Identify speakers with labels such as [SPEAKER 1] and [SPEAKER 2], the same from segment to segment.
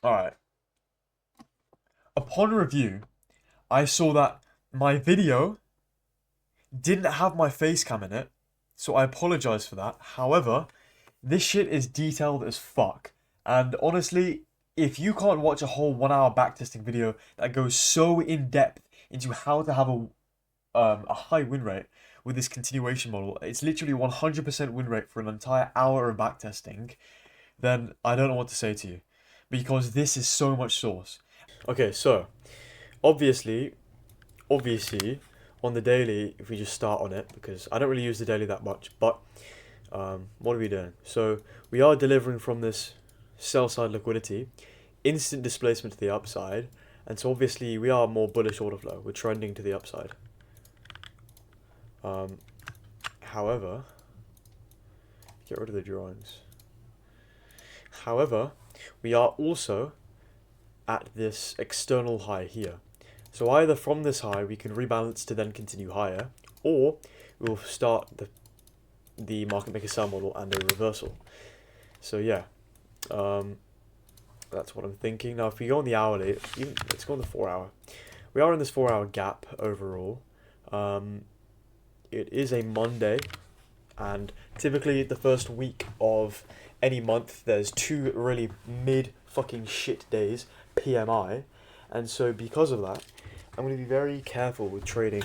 [SPEAKER 1] Alright. Upon review, I saw that my video didn't have my face cam in it, so I apologize for that. However, this shit is detailed as fuck. And honestly, if you can't watch a whole 1 hour backtesting video that goes so in depth into how to have a high win rate with this continuation model, it's literally 100% win rate for an entire hour of backtesting, then I don't know what to say to you. Because this is so much sauce. Okay, so obviously, obviously, on the daily, if we just start on it, because I don't really use the daily that much, but what are we doing? So we are delivering from this sell side liquidity, instant displacement to the upside, and so obviously we are more bullish order flow. We're trending to the upside. However, get rid of the drawings. However, we are also at this external high here. So either from this high we can rebalance to then continue higher, or we'll start the market maker sell model and a reversal. So yeah, that's what I'm thinking. Now if we go on the hourly, let's go on the 4 hour. We are in this 4 hour gap overall. It is a Monday, and typically the first week of any month there's two really mid fucking shit days, PMI, and so because of that, I'm going to be very careful with trading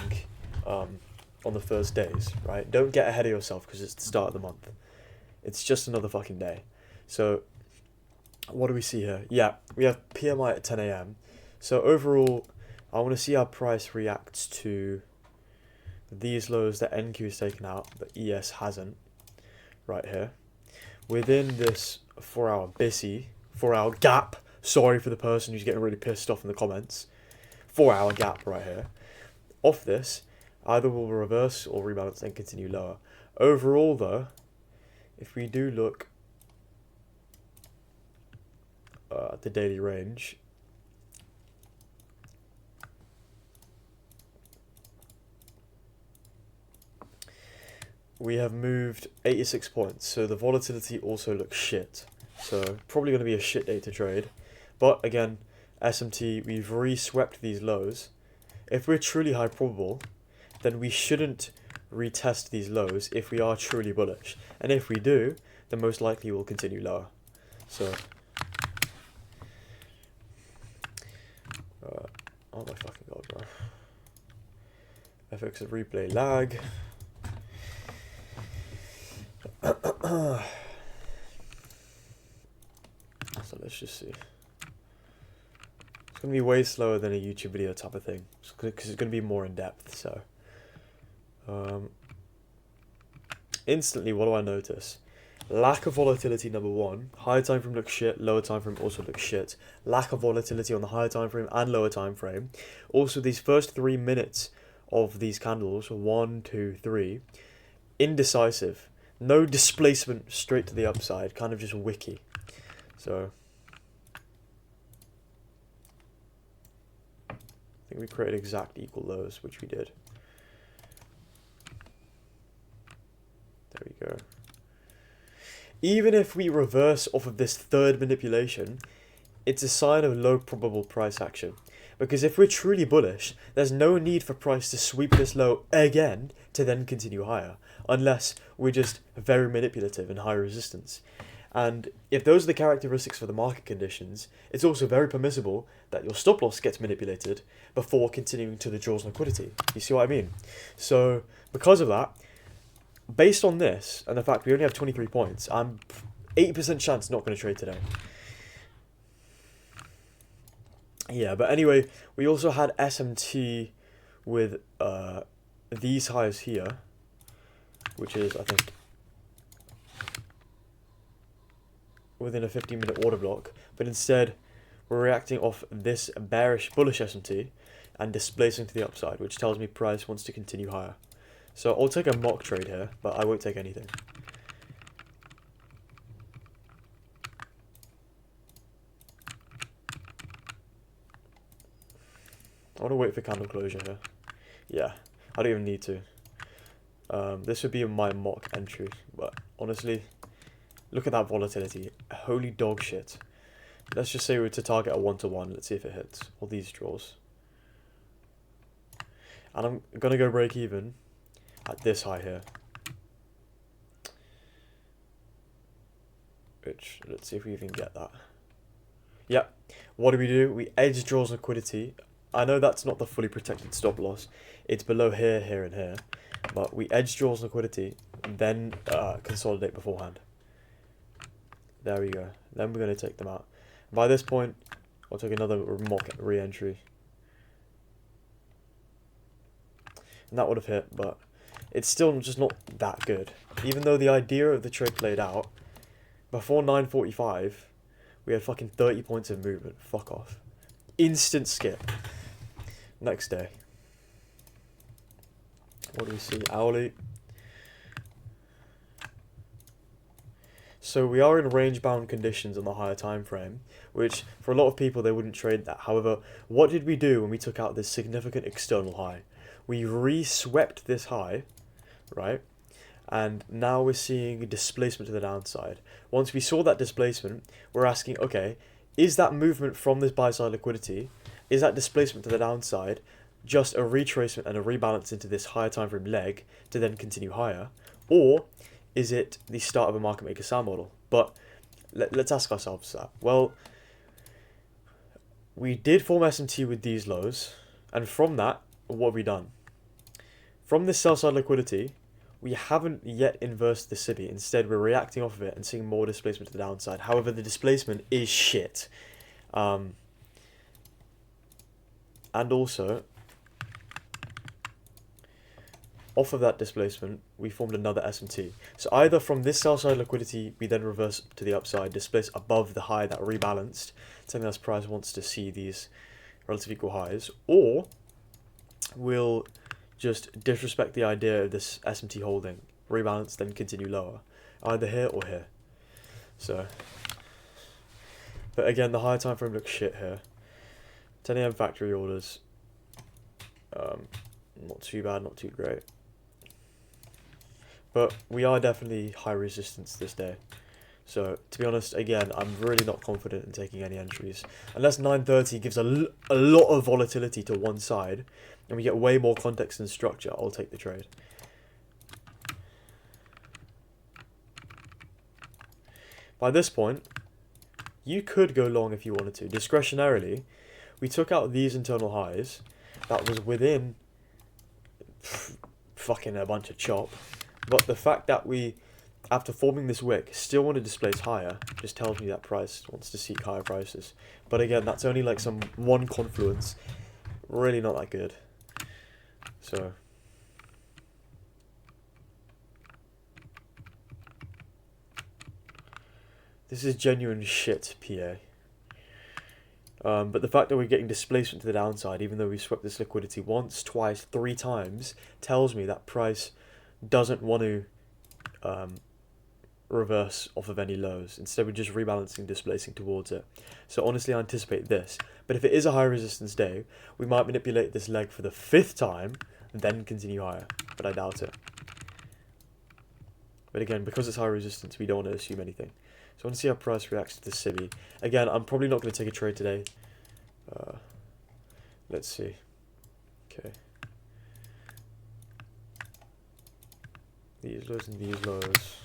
[SPEAKER 1] on the first days, right? Don't get ahead of yourself because it's the start of the month. It's just another fucking day. So, what do we see here? Yeah, we have PMI at 10 a.m. So, overall, I want to see how price reacts to these lows that NQ has taken out, but ES hasn't, right here. Within this 4 hour BISI, 4 hour gap, sorry for the person who's getting really pissed off in the comments, 4 hour gap right here. Off this, either we'll reverse or rebalance and continue lower. Overall though, if we do look at the daily range, we have moved 86 points, so the volatility also looks shit. So probably going to be a shit day to trade. But again, SMT, we've re-swept these lows. If we're truly high probable, then we shouldn't retest these lows if we are truly bullish. And if we do, then most likely we'll continue lower. So, oh my fucking god, bro. FX of replay lag. So let's just see. It's going to be way slower than a YouTube video type of thing, because it's going to be more in depth. So, instantly, what do I notice? Lack of volatility, number one. Higher time frame looks shit. Lower time frame also looks shit. Lack of volatility on the higher time frame and lower time frame. Also, these first 3 minutes of these candles, 1, 2, 3, indecisive. No displacement straight to the upside. Kind of just wicky. So, I think we created exact equal lows, which we did. There we go. Even if we reverse off of this third manipulation, it's a sign of low probable price action. Because if we're truly bullish, there's no need for price to sweep this low again to then continue higher, unless we're just very manipulative and high resistance. And if those are the characteristics for the market conditions, it's also very permissible that your stop loss gets manipulated before continuing to the draws liquidity. You see what I mean? So, because of that, based on this and the fact we only have 23 points, I'm 80% chance not going to trade today. Yeah, but anyway, we also had SMT with these highs here, which is, I think, within a 15-minute order block, but instead we're reacting off this bearish bullish SMT and displacing to the upside, which tells me price wants to continue higher. So I'll take a mock trade here, but I won't take anything. I want to wait for candle closure here. Yeah, I don't even need to. This would be my mock entry, but honestly, look at that volatility. Holy dog shit. let's just say we're to target a 1-to-1. Let's see if it hits. All these draws. And I'm going to go break even at this high here. Which, let's see if we even get that. Yep. What do? We edge draws liquidity. I know that's not the fully protected stop loss. It's below here, here, and here. But we edge draws liquidity, and then consolidate beforehand. There we go. Then we're going to take them out. By this point, I'll take another mock re-entry. And that would have hit, but it's still just not that good. Even though the idea of the trade played out, before 9:45, we had fucking 30 points of movement. Fuck off. Instant skip. Next day. What do we see? Hourly. So we are in range-bound conditions on the higher time frame, which for a lot of people they wouldn't trade that. However, what did we do when we took out this significant external high? We re-swept this high, right? And now we're seeing a displacement to the downside. Once we saw that displacement, we're asking, okay, is that movement from this buy-side liquidity, is that displacement to the downside just a retracement and a rebalance into this higher time frame leg to then continue higher? Or is it the start of a market maker SAM model? But let's ask ourselves that. Well, we did form SMT with these lows, and from that, what have we done? From this sell-side liquidity, we haven't yet inversed the city. Instead, we're reacting off of it and seeing more displacement to the downside. However, the displacement is shit. And also, off of that displacement, we formed another SMT. So either from this sell-side liquidity, we then reverse to the upside, displace above the high that rebalanced, telling us price wants to see these relative equal highs, or we'll just disrespect the idea of this SMT holding, rebalance, then continue lower, either here or here. So, but again, the higher time frame looks shit here. 10 AM factory orders, not too bad, not too great. But we are definitely high resistance this day. So, to be honest, again, I'm really not confident in taking any entries. Unless 9:30 gives a lot of volatility to one side, and we get way more context and structure, I'll take the trade. By this point, you could go long if you wanted to. Discretionarily, we took out these internal highs. That was within fucking a bunch of chop. But the fact that we, after forming this wick, still want to displace higher just tells me that price wants to seek higher prices. But again, that's only like some one confluence. Really not that good. So, this is genuine shit, PA. But the fact that we're getting displacement to the downside, even though we swept this liquidity once, twice, 3 times, tells me that price doesn't want to reverse off of any lows. Instead, we're just rebalancing, displacing towards it. So honestly, I anticipate this. But if it is a high resistance day, we might manipulate this leg for the 5th time, and then continue higher. But I doubt it. But again, because it's high resistance, we don't want to assume anything. So I want to see how price reacts to the CIBI. Again, I'm probably not going to take a trade today. Let's see. Okay. These lows and these lows.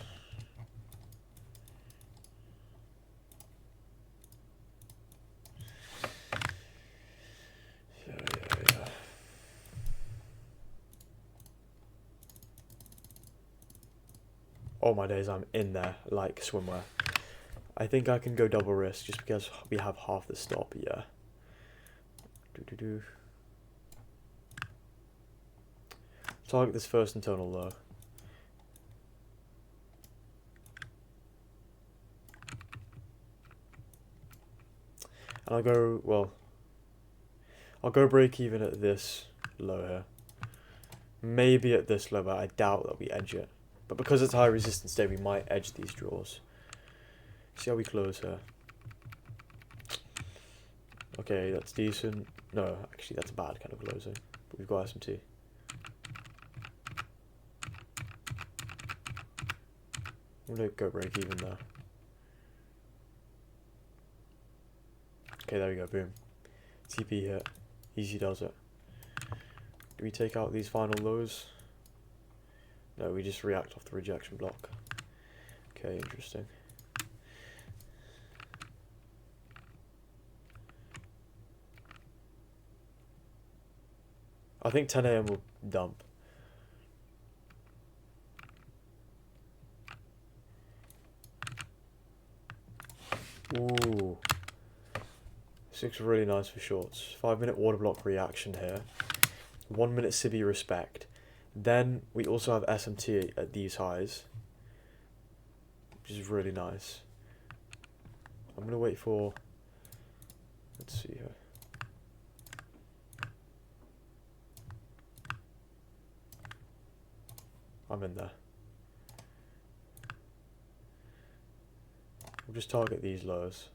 [SPEAKER 1] Yeah. Oh my days, I'm in there like swimwear. I think I can go double risk just because we have half the stop, yeah. Target this first internal low. And I'll go, well, I'll go break even at this low here. Maybe at this low, but I doubt that we edge it. But because it's high resistance day, we might edge these draws. See how we close here. Okay, that's decent. No, actually that's a bad kind of closing. But we've got SMT. I'm gonna go break even there. Okay, there we go, boom. TP hit. Easy does it. Do we take out these final lows? No, we just react off the rejection block. Okay, interesting. I think 10 AM will dump. Ooh. This looks really nice for shorts. 5-minute order block reaction here. 1 minute Cibi respect. Then we also have SMT at these highs, which is really nice. I'm going to wait for, let's see here. I'm in there. We'll just target these lows.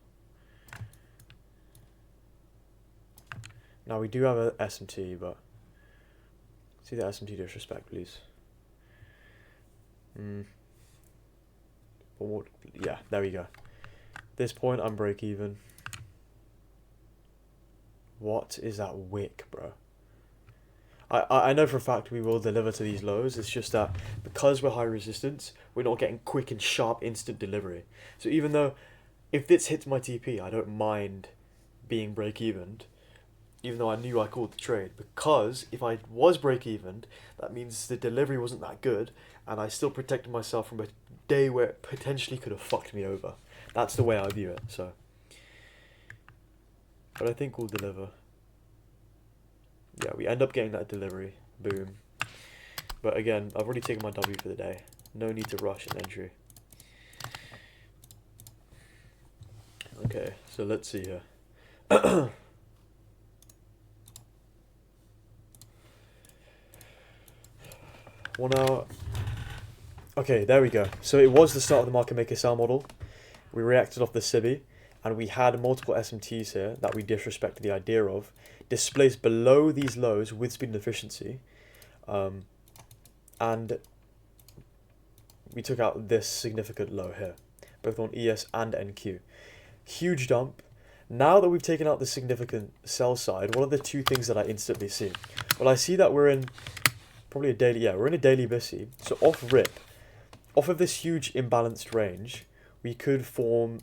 [SPEAKER 1] Now we do have a SMT, but see the SMT disrespect, please. Yeah, there we go. At this point, I'm break even. What is that wick, bro? I know for a fact we will deliver to these lows. It's just that because we're high resistance, we're not getting quick and sharp instant delivery. So even though if this hits my TP, I don't mind being break-evened, even though I knew I called the trade. Because if I was break-evened, that means the delivery wasn't that good, and I still protected myself from a day where it potentially could have fucked me over. That's the way I view it, so. But I think we'll deliver. Yeah, we end up getting that delivery. Boom. But again, I've already taken my W for the day. No need to rush an entry. Okay, so let's see here. 1 hour. Okay, there we go. So it was the start of the market maker sell model. We reacted off the Cibi, and we had multiple SMTs here that we disrespected the idea of, displaced below these lows with speed and efficiency, and we took out this significant low here, both on ES and NQ. Huge dump. Now that we've taken out the significant sell side, what are the two things that I instantly see? Well, I see that we're in probably a daily, we're in a daily BISI. So off rip, off of this huge imbalanced range, we could form,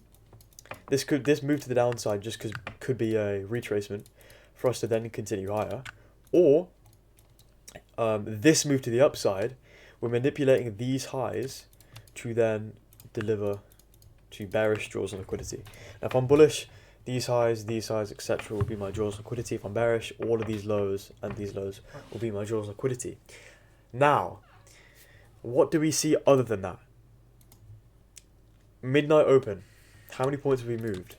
[SPEAKER 1] this move to the downside just because could be a retracement for us to then continue higher. Or this move to the upside, we're manipulating these highs to then deliver to bearish draws on liquidity. Now if I'm bullish, these highs, etc. will be my draws on liquidity. If I'm bearish, all of these lows and these lows will be my draws on liquidity. Now, what do we see other than that? Midnight open. How many points have we moved?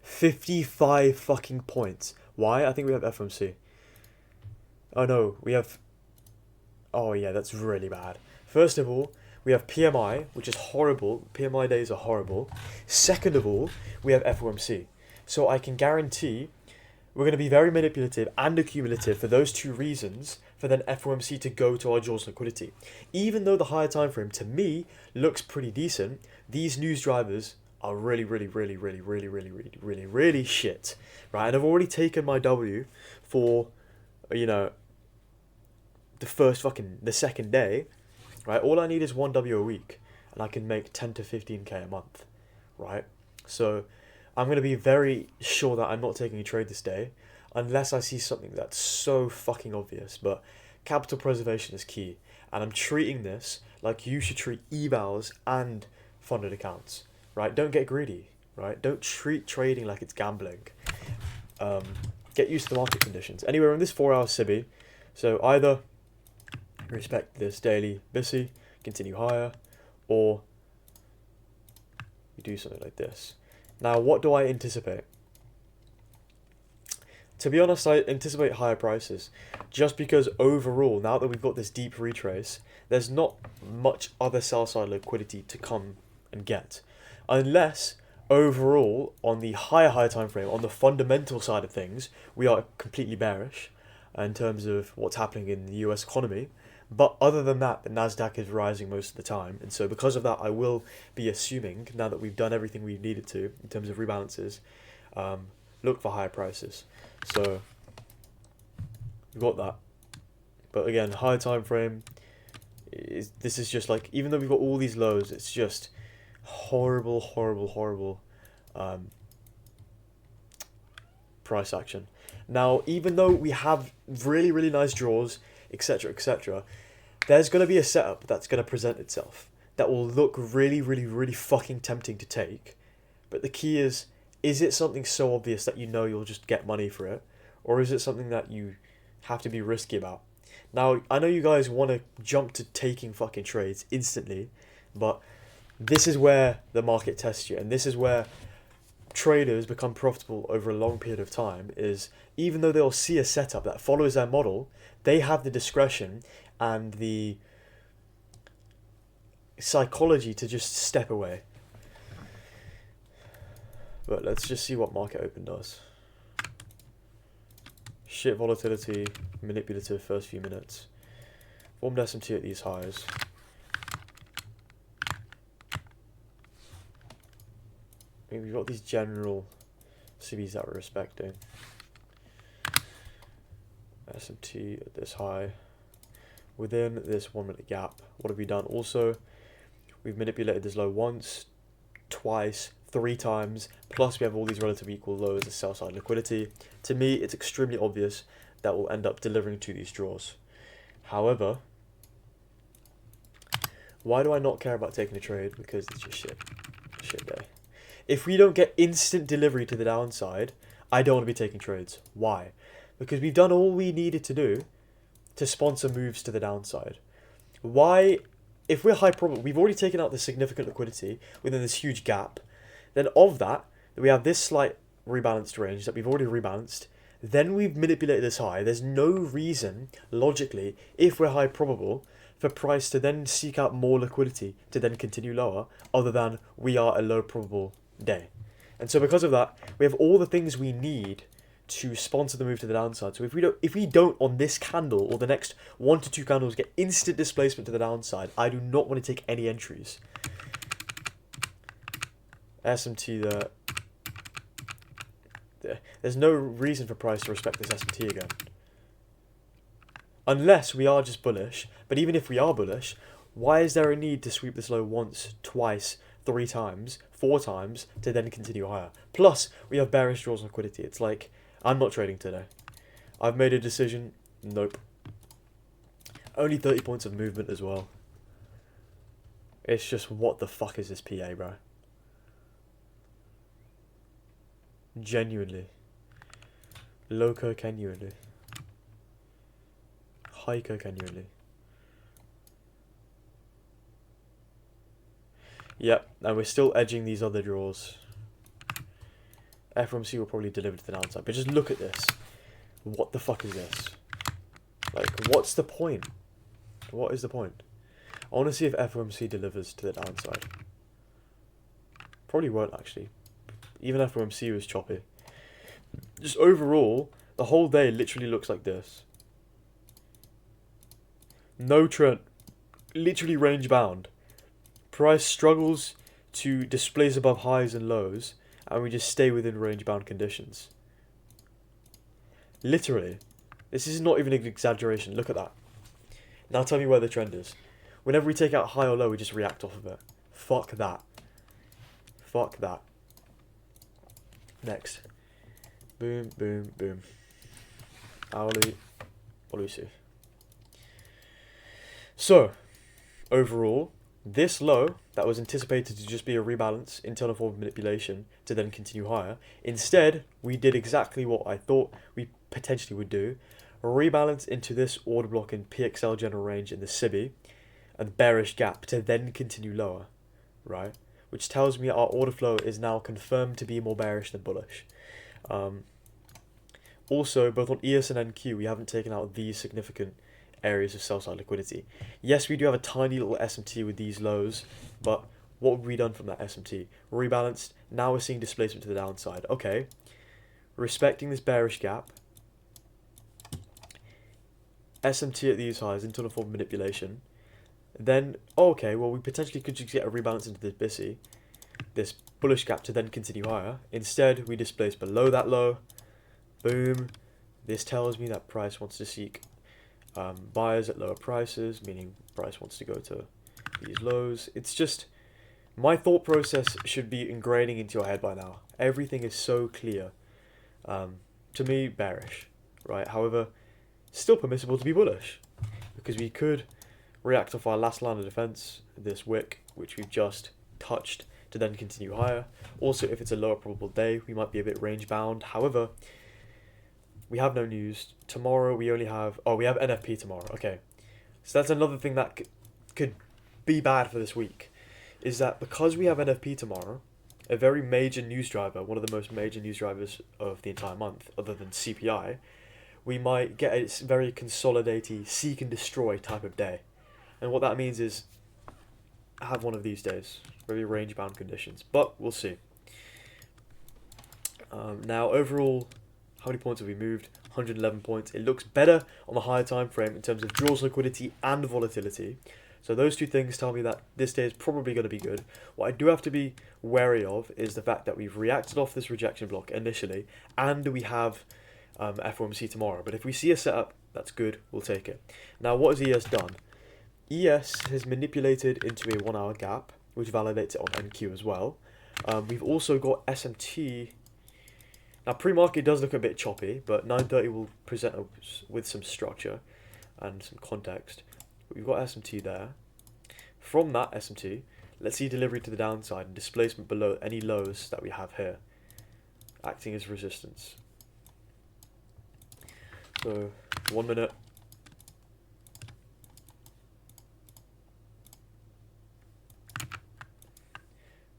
[SPEAKER 1] 55 fucking points. Why? I think we have FOMC. Oh no, we have... Oh yeah, that's really bad. First of all, we have PMI, which is horrible. PMI days are horrible. Second of all, we have FOMC. So I can guarantee we're going to be very manipulative and accumulative for those two reasons for then FOMC to go to our jaws liquidity. Even though the higher time frame, to me, looks pretty decent, these news drivers are really shit. Right? And I've already taken my W for, you know, the second day. Right, all I need is 1 W a week, and I can make 10 to 15k a month, right? So I'm going to be very sure that I'm not taking a trade this day, unless I see something that's so fucking obvious. But capital preservation is key, and I'm treating this like you should treat evals and funded accounts, right? Don't get greedy, right? Don't treat trading like it's gambling. Get used to the market conditions. Anyway, we're in this 4-hour Cibi, so either respect this daily BISI, continue higher, or you do something like this. Now, what do I anticipate? To be honest, I anticipate higher prices, just because overall, now that we've got this deep retrace, there's not much other sell-side liquidity to come and get, unless overall, on the higher time frame, on the fundamental side of things, we are completely bearish in terms of what's happening in the US economy. But other than that, the Nasdaq is rising most of the time. And so because of that, I will be assuming, now that we've done everything we needed to in terms of rebalances, look for higher prices. So we've got that. But again, higher time frame. This is just like, even though we've got all these lows, it's just horrible, horrible, horrible price action. Now, even though we have really, really nice draws, etc., etc., there's going to be a setup that's going to present itself that will look really, really, really fucking tempting to take. But the key is it something so obvious that you know you'll just get money for it? Or is it something that you have to be risky about? Now, I know you guys want to jump to taking fucking trades instantly, but this is where the market tests you, and this is where traders become profitable over a long period of time, is even though they'll see a setup that follows their model, they have the discretion and the psychology to just step away. But let's just see what market open does. Shit volatility, manipulative first few minutes. Formed SMT at these highs. I mean, we've got these general CVs that we're respecting. SMT at this high. Within this 1 minute gap, what have we done? Also, we've manipulated this low once, twice, 3 times, plus we have all these relative equal lows as sell side liquidity. To me, it's extremely obvious that we'll end up delivering to these draws. However, why do I not care about taking a trade? Because it's just shit day. If we don't get instant delivery to the downside, I don't want to be taking trades. Why? Because we've done all we needed to do to sponsor moves to the downside. Why, if we're high probable, we've already taken out the significant liquidity within this huge gap, then of that, we have this slight rebalanced range that we've already rebalanced, then we've manipulated this high. There's no reason, logically, if we're high probable, for price to then seek out more liquidity to then continue lower, other than we are a low probable day. And so because of that, we have all the things we need to sponsor the move to the downside. So if we don't on this candle or the next 1 to 2 candles get instant displacement to the downside, I do not want to take any entries. SMT there. There's no reason for price to respect this SMT again. Unless we are just bullish. But even if we are bullish, why is there a need to sweep this low once, twice, 3 times, 4 times to then continue higher? Plus, we have bearish draws on liquidity. It's like, I'm not trading today. I've made a decision. Nope. Only 30 points of movement as well. It's just, what the fuck is this PA, bro? Genuinely. Loco genuinely. Hyco genuinely. Yep, and we're still edging these other draws. FOMC will probably deliver to the downside, but just look at this. What the fuck is this? Like, what's the point? What is the point? I want to see if FOMC delivers to the downside. Probably won't, actually. Even FOMC was choppy. Just overall, the whole day literally looks like this. No trend. Literally range bound. Price struggles to displace above highs and lows, and we just stay within range bound conditions. Literally. This is not even an exaggeration. Look at that. Now tell me where the trend is. Whenever we take out high or low, we just react off of it. Fuck that. Fuck that. Next. Boom, boom, boom. Hourly. What do we see? So, overall, this low that was anticipated to just be a rebalance, internal form of manipulation, to then continue higher. Instead, we did exactly what I thought we potentially would do. Rebalance into this order block in PXL general range in the SIBI, and bearish gap to then continue lower, right? Which tells me our order flow is now confirmed to be more bearish than bullish. Also, both on ES and NQ, we haven't taken out these significant areas of sell-side liquidity. Yes, we do have a tiny little SMT with these lows, but what have we done from that SMT? Rebalanced, now we're seeing displacement to the downside. Okay, respecting this bearish gap, SMT at these highs, internal form of manipulation, then, okay, well, we potentially could just get a rebalance into this BISI. this bullish gap to then continue higher. Instead, we displace below that low. Boom. This tells me that price wants to seek buyers at lower prices, meaning price wants to go to these lows. It's just, my thought process should be ingraining into your head by now. Everything is so clear. To me, bearish, right? However, still permissible to be bullish, because we could react off our last line of defense, this wick, which we've just touched, to then continue higher. Also, if it's a lower probable day, we might be a bit range bound. However, we have no news. Tomorrow we only have... Oh, we have NFP tomorrow. Okay. So that's another thing that could be bad for this week, is that because we have NFP tomorrow, a very major news driver, one of the most major news drivers of the entire month, other than CPI, we might get a very consolidating, seek and destroy type of day. And what that means is have one of these days, very range bound conditions, but we'll see. Now overall, how many points have we moved? 111 points. It looks better on the higher time frame in terms of draws, liquidity and volatility. So those two things tell me that this day is probably going to be good. What I do have to be wary of is the fact that we've reacted off this rejection block initially, and we have FOMC tomorrow. But if we see a setup, that's good, we'll take it. Now what has ES done? ES has manipulated into a 1 hour gap, which validates it on NQ as well. We've also got SMT. Now pre-market does look a bit choppy, but 9:30 will present us with some structure and some context. We've got SMT there. From that SMT, let's see delivery to the downside and displacement below any lows that we have here, acting as resistance. So 1 minute.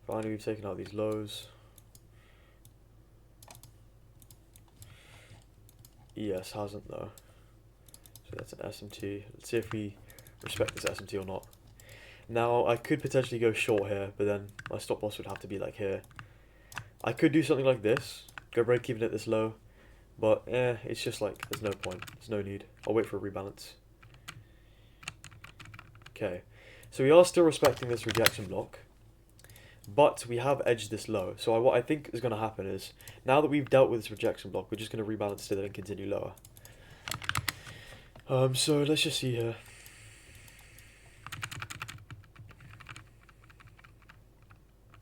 [SPEAKER 1] Finally, we've taken out these lows. ES hasn't though. So that's an SMT. Let's see if we respect this SMT or not. Now, I could potentially go short here, but then my stop loss would have to be like here. I could do something like this, go break even at this low, but it's just like, there's no point, there's no need. I'll wait for a rebalance. Okay, so we are still respecting this rejection block, but we have edged this low. So what I think is going to happen is, now that we've dealt with this rejection block, we're just going to rebalance it and continue lower. So let's just see here.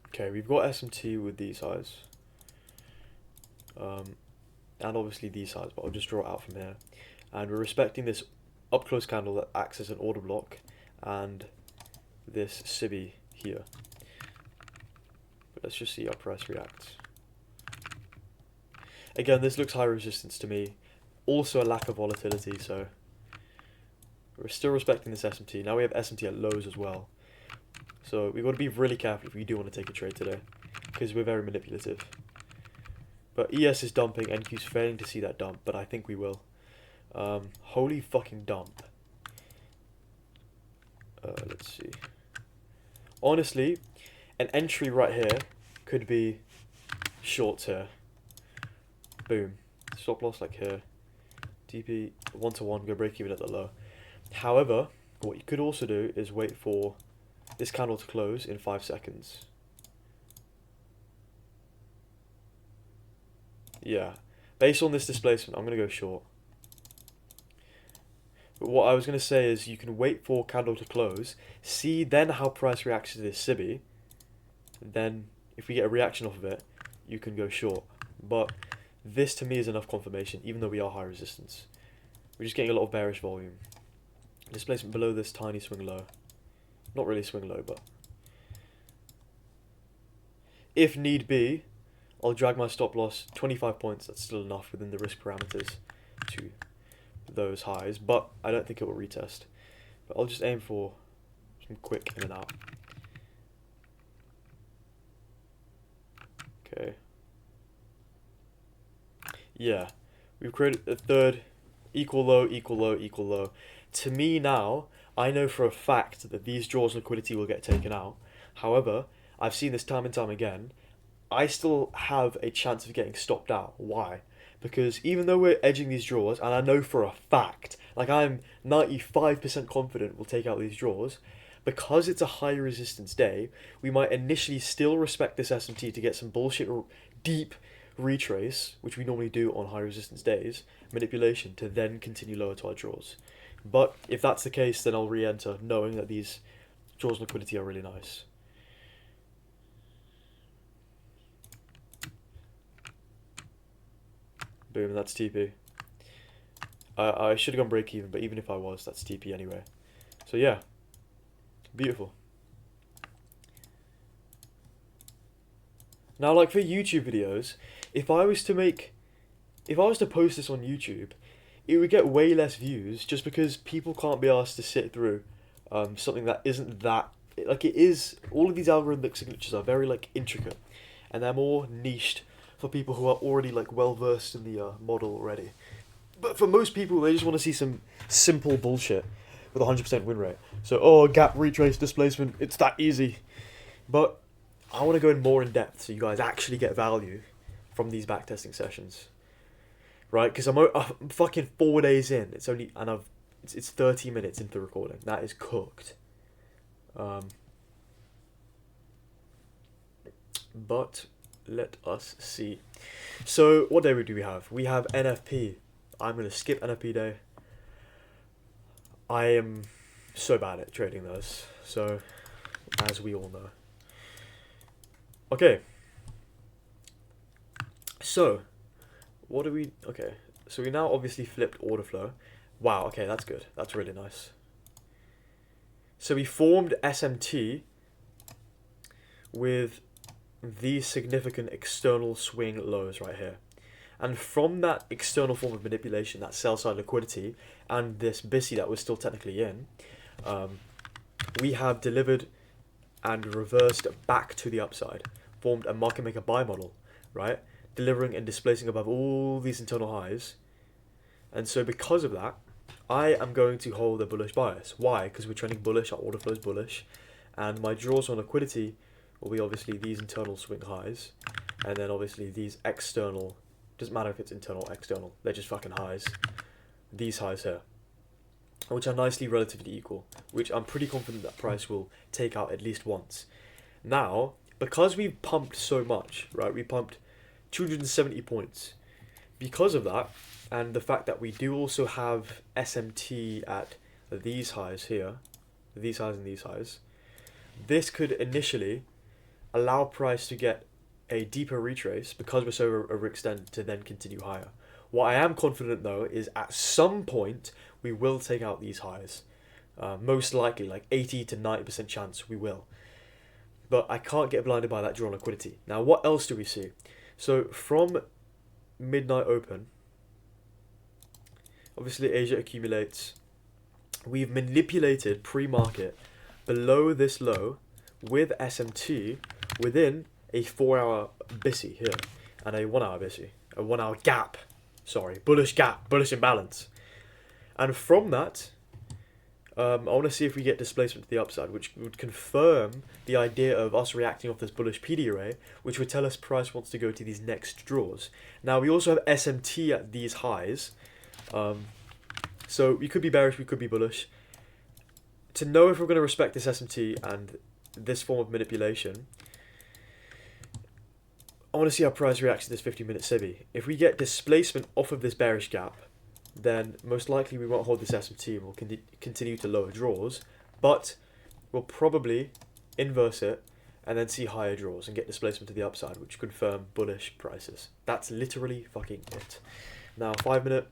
[SPEAKER 1] Okay, we've got SMT with these highs. And obviously these highs, but I'll just draw it out from here. And we're respecting this up close candle that acts as an order block, and this SIBI here. But let's just see how price reacts. Again, this looks high resistance to me. Also a lack of volatility, so we're still respecting this SMT. Now we have SMT at lows as well. So we've got to be really careful if we do want to take a trade today, because we're very manipulative. But ES is dumping, NQ's failing to see that dump, but I think we will. Holy fucking dump. Let's see. Honestly, an entry right here could be shorts here. Boom. Stop loss like here. DP 1-to-1, go break even at the low. However, what you could also do is wait for this candle to close in 5 seconds. Yeah. Based on this displacement, I'm going to go short. But what I was going to say is you can wait for candle to close, see then how price reacts to this SIBI. Then, if we get a reaction off of it, you can go short. But this to me is enough confirmation, even though we are high resistance. We're just getting a lot of bearish volume. Displacement below this tiny swing low. Not really swing low, but if need be, I'll drag my stop loss 25 points. That's still enough within the risk parameters to those highs, but I don't think it will retest. But I'll just aim for some quick in and out. Okay. Yeah, we've created a third equal low, equal low, equal low. To me now, I know for a fact that these draws liquidity will get taken out. However, I've seen this time and time again. I still have a chance of getting stopped out. Why? Because even though we're edging these draws, and I know for a fact, like I'm 95% confident we'll take out these draws, because it's a high resistance day, we might initially still respect this SMT to get some bullshit deep retrace, which we normally do on high resistance days, manipulation to then continue lower to our draws. But if that's the case, then I'll re-enter knowing that these draws and liquidity are really nice. Boom, that's TP. I should have gone break even, but even if I was, that's TP anyway. So yeah, beautiful. Now, like for YouTube videos, if I was to post this on YouTube, it would get way less views just because people can't be asked to sit through something that isn't that, like it is, all of these algorithmic signatures are very like intricate and they're more niched for people who are already like well versed in the model already. But for most people, they just want to see some simple bullshit with 100% win rate. So, oh, gap, retrace, displacement, it's that easy. But I want to go in more in depth so you guys actually get value from these backtesting sessions. Right? Because I'm fucking 4 days in. It's only, and it's 30 minutes into recording. That is cooked. But let us see. So, what day do we have? We have NFP. I'm going to skip NFP day. I am so bad at trading those. So, as we all know. Okay. So, what do we... Okay. So, we now obviously flipped order flow. Wow, okay, that's good. That's really nice. So, we formed SMT with these significant external swing lows right here. And from that external form of manipulation, that sell side liquidity, and this BISI that we're still technically in, we have delivered and reversed back to the upside, formed a market maker buy model, right? Delivering and displacing above all these internal highs. And so because of that, I am going to hold a bullish bias. Why? Because we're trending bullish, our order flow is bullish, and my draws on liquidity will be obviously these internal swing highs, and then obviously these external, doesn't matter if it's internal or external, they're just fucking highs, these highs here, which are nicely relatively equal, which I'm pretty confident that price will take out at least once. Now, because we've pumped so much, right, we pumped 270 points, because of that, and the fact that we do also have SMT at these highs here, these highs and these highs, this could initially allow price to get a deeper retrace because we're so overextended to then continue higher. What I am confident though is at some point we will take out these highs. Most likely, like 80 to 90% chance we will. But I can't get blinded by that draw on liquidity. Now what else do we see? So from midnight open, obviously Asia accumulates. We've manipulated pre-market below this low with SMT within a 4-hour BISI here and a 1-hour BISI, a 1-hour gap, bullish gap, bullish imbalance. And from that, I want to see if we get displacement to the upside, which would confirm the idea of us reacting off this bullish PD array, which would tell us price wants to go to these next draws. Now, we also have SMT at these highs, so we could be bearish, we could be bullish. To know if we're going to respect this SMT and this form of manipulation, I want to see how price reacts to this 50-minute SIBI. If we get displacement off of this bearish gap, then most likely we won't hold this SMT and we'll continue to lower draws, but we'll probably inverse it and then see higher draws and get displacement to the upside, which confirm bullish prices. That's literally fucking it. Now 5-minute,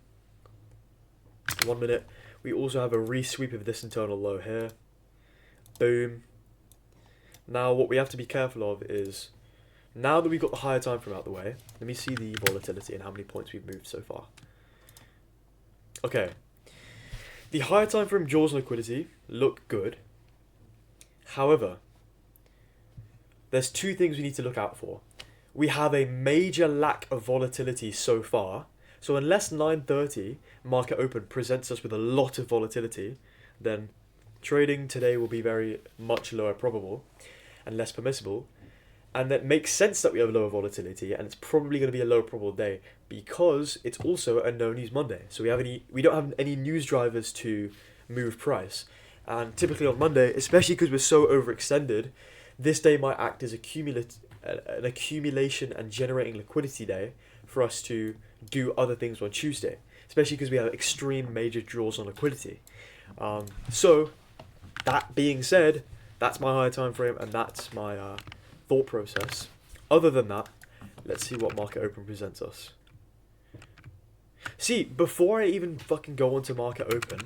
[SPEAKER 1] 1 minute, we also have a resweep of this internal low here. Boom. Now what we have to be careful of is, now that we've got the higher time frame out the way, let me see the volatility and how many points we've moved so far. Okay. The higher time frame draws and liquidity look good. However, there's two things we need to look out for. We have a major lack of volatility so far. So unless 9:30 market open presents us with a lot of volatility, then trading today will be very much lower probable and less permissible. And that makes sense that we have lower volatility, and it's probably going to be a lower probable day because it's also a no news Monday. So we don't have any news drivers to move price. And typically on Monday, especially because we're so overextended, this day might act as an accumulation and generating liquidity day for us to do other things on Tuesday, especially because we have extreme major draws on liquidity. So, that being said, that's my higher time frame and that's my thought process. Other than that, let's see what market open presents us. See, before I even fucking go on to market open,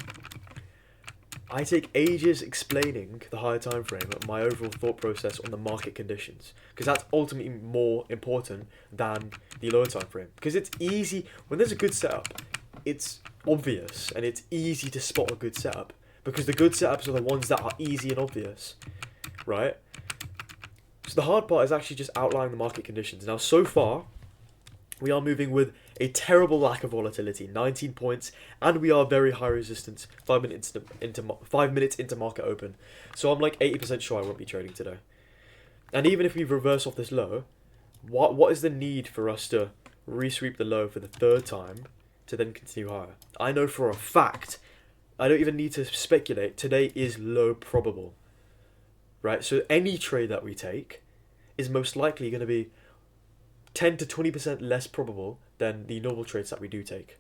[SPEAKER 1] I take ages explaining the higher time frame and my overall thought process on the market conditions, because that's ultimately more important than the lower time frame. Because it's easy when there's a good setup, it's obvious and it's easy to spot a good setup, because the good setups are the ones that are easy and obvious, right? So the hard part is actually just outlining the market conditions. Now, so far, we are moving with a terrible lack of volatility, 19 points, and we are very high resistance 5 minutes into market open. So I'm like 80% sure I won't be trading today. And even if we reverse off this low, what is the need for us to resweep the low for the third time to then continue higher? I know for a fact, I don't even need to speculate, today is low probable, right? So any trade that we take is most likely going to be 10 to 20% less probable than the normal trades that we do take.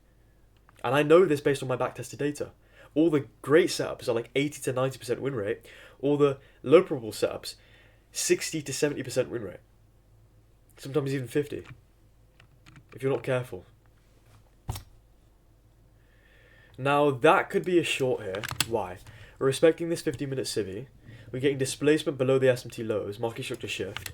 [SPEAKER 1] And I know this based on my backtested data. All the great setups are like 80 to 90% win rate. All the low probable setups, 60 to 70% win rate. Sometimes even 50. If you're not careful. Now that could be a short here. Why? We're respecting this 50-minute civvy. We're getting displacement below the SMT lows, market structure shift.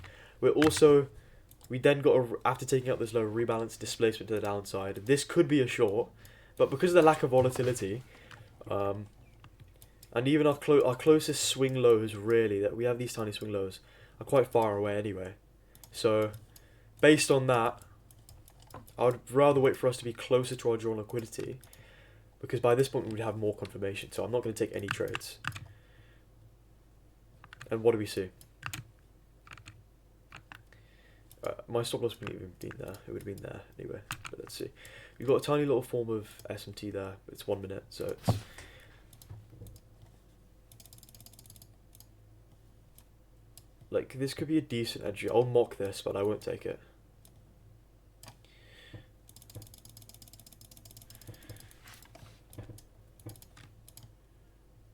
[SPEAKER 1] We then got, after taking out this low, rebalance displacement to the downside. This could be a short, but because of the lack of volatility, and even our closest swing lows, really, that we have these tiny swing lows, are quite far away anyway. So, based on that, I would rather wait for us to be closer to our drawn liquidity, because by this point we would have more confirmation. So I'm not going to take any trades. And what do we see? My stop loss wouldn't even been there. It would have been there anyway. But let's see. We've got a tiny little form of SMT there. It's 1 minute, so it's like this could be a decent entry. I'll mock this, but I won't take it.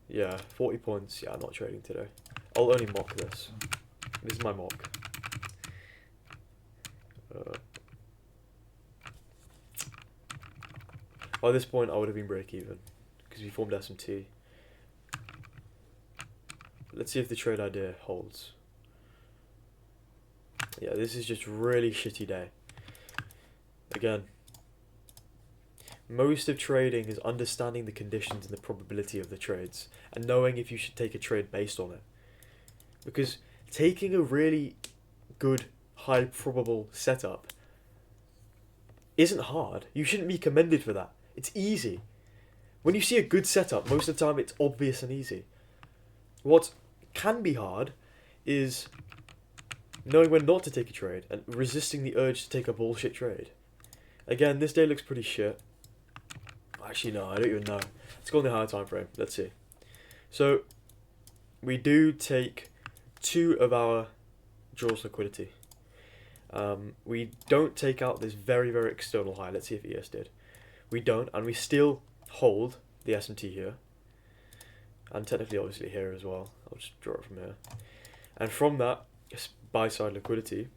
[SPEAKER 1] Yeah, 40 points. Yeah, I'm not trading today. I'll only mock this. This is my mock. By this point, I would have been break even because we formed SMT. Let's see if the trade idea holds. Yeah, this is just really shitty day. Again, most of trading is understanding the conditions and the probability of the trades and knowing if you should take a trade based on it. Because taking a really good, high probable setup isn't hard. You shouldn't be commended for that. It's easy. When you see a good setup, most of the time it's obvious and easy. What can be hard is knowing when not to take a trade and resisting the urge to take a bullshit trade. Again, this day looks pretty shit. Actually, no, I don't even know. Let's go on the higher time frame. Let's see. So, we do take 2 of our draws liquidity. We don't take out this very, very external high. Let's see if ES did. We don't, and we still hold the SMT here. And technically, obviously, here as well. I'll just draw it from here. And from that, buy-side liquidity,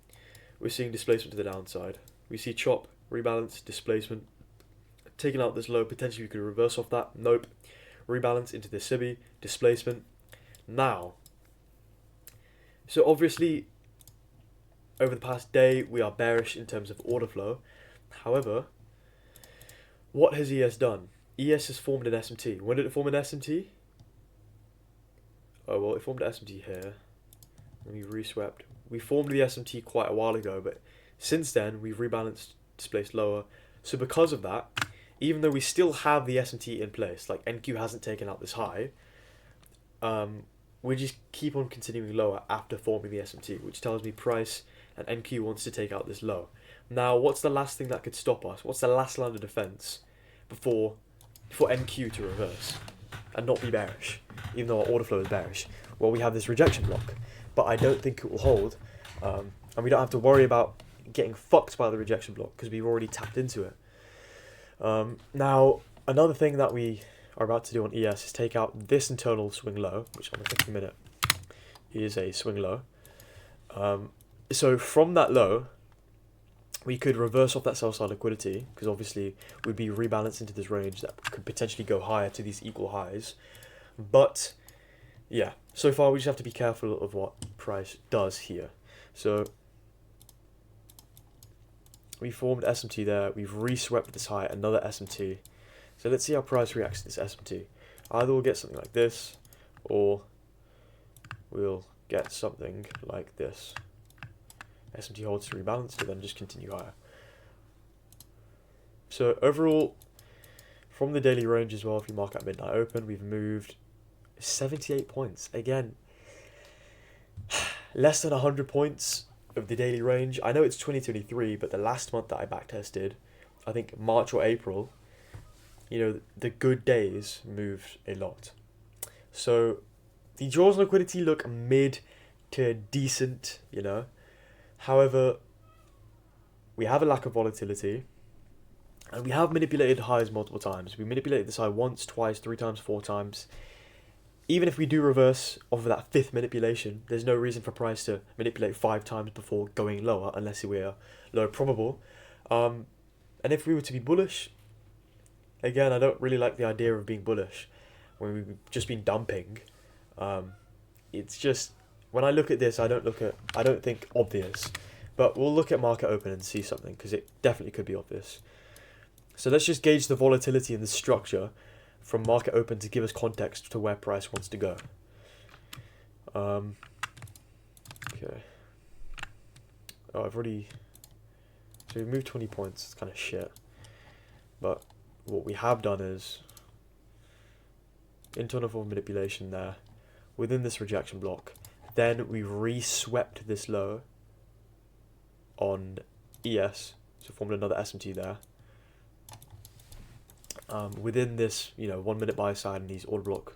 [SPEAKER 1] we're seeing displacement to the downside. We see chop, rebalance, displacement. Taking out this low, potentially we could reverse off that. Nope. Rebalance into the SIBI, displacement. Now, so obviously, over the past day, we are bearish in terms of order flow. However, what has ES done? ES has formed an SMT. When did it form an SMT? Oh, well, it formed an SMT here. And we reswept. We formed the SMT quite a while ago, but since then, we've rebalanced, displaced lower. So because of that, even though we still have the SMT in place, like NQ hasn't taken out this high, we just keep on continuing lower after forming the SMT, which tells me price and NQ wants to take out this low. Now, what's the last thing that could stop us? What's the last line of defense before NQ to reverse? and not be bearish, even though our order flow is bearish. Well, we have this rejection block, but I don't think it will hold, and we don't have to worry about getting fucked by the rejection block because we've already tapped into it. Now, another thing that we are about to do on ES is take out this internal swing low, which on the 50 minute is a swing low. So from that low, we could reverse off that sell side liquidity, because obviously we'd be rebalanced into this range that could potentially go higher to these equal highs. But yeah, so far we just have to be careful of what price does here. So we formed SMT there, we've reswept this high, another SMT. So let's see how price reacts to this SMT. Either we'll get something like this, or we'll get something like this. SMT holds to rebalance, but then just continue higher. So overall, from the daily range as well, if you mark at midnight open, we've moved 78 points. Again, less than 100 points of the daily range. I know it's 2023, but the last month that I backtested, I think March or April, you know, the good days moved a lot. So the draws liquidity look mid to decent, you know. However, we have a lack of volatility, and we have manipulated highs multiple times. We manipulated this high once, twice, 3 times, 4 times. Even if we do reverse off of that 5th manipulation, there's no reason for price to manipulate 5 times before going lower, unless we are low probable. And if we were to be bullish, again, I don't really like the idea of being bullish when we've just been dumping. It's just, when I look at this, I don't think obvious, but we'll look at market open and see something, because it definitely could be obvious. So let's just gauge the volatility and the structure from market open to give us context to where price wants to go. Okay. Oh, so we've moved 20 points. It's kind of shit. But what we have done is internal form manipulation there within this rejection block. Then we reswept this low on ES, so formed another SMT there. Within this, 1 minute buy side and these order blocks,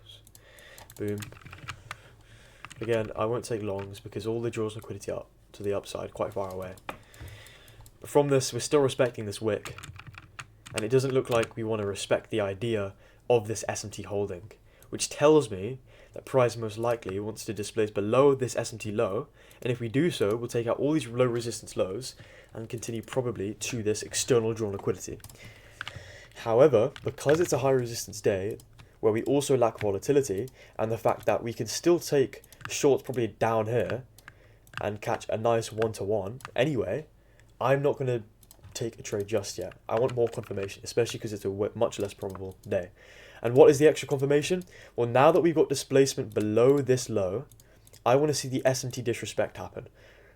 [SPEAKER 1] boom. Again, I won't take longs because all the draws liquidity up to the upside, quite far away. But from this, we're still respecting this wick, and it doesn't look like we want to respect the idea of this SMT holding, which tells me that price most likely wants to displace below this SMT low, and if we do so, we'll take out all these low resistance lows and continue probably to this external drawn liquidity. However, because it's a high resistance day, where we also lack volatility, and the fact that we can still take shorts probably down here and catch a nice 1-to-1 anyway, I'm not going to take a trade just yet. I want more confirmation, especially because it's a much less probable day. And what is the extra confirmation? Well, now that we've got displacement below this low, I want to see the SMT disrespect happen,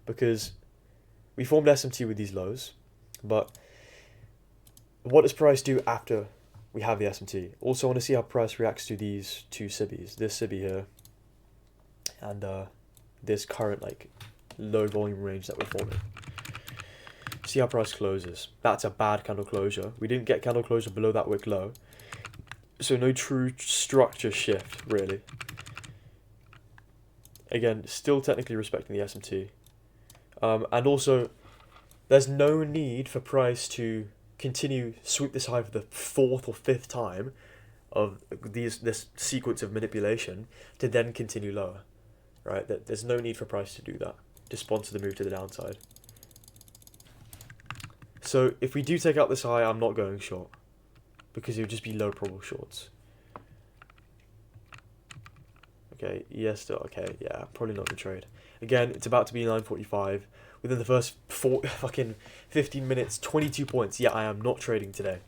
[SPEAKER 1] because we formed SMT with these lows, but what does price do after we have the SMT? Also, I want to see how price reacts to these two SIBIs, this SIBI here, and this current low volume range that we're forming. See how price closes. That's a bad candle closure. We didn't get candle closure below that wick low, so no true structure shift really. Again, still technically respecting the SMT, and also there's no need for price to continue sweep this high for the 4th or 5th time of this sequence of manipulation to then continue lower, right? There's no need for price to do that to sponsor the move to the downside. So if we do take out this high, I'm not going short, because it would just be low probable shorts. Okay, yes, still okay. Yeah, probably not the trade. Again, it's about to be 9:45. Within the first 15 minutes, 22 points. Yeah, I am not trading today.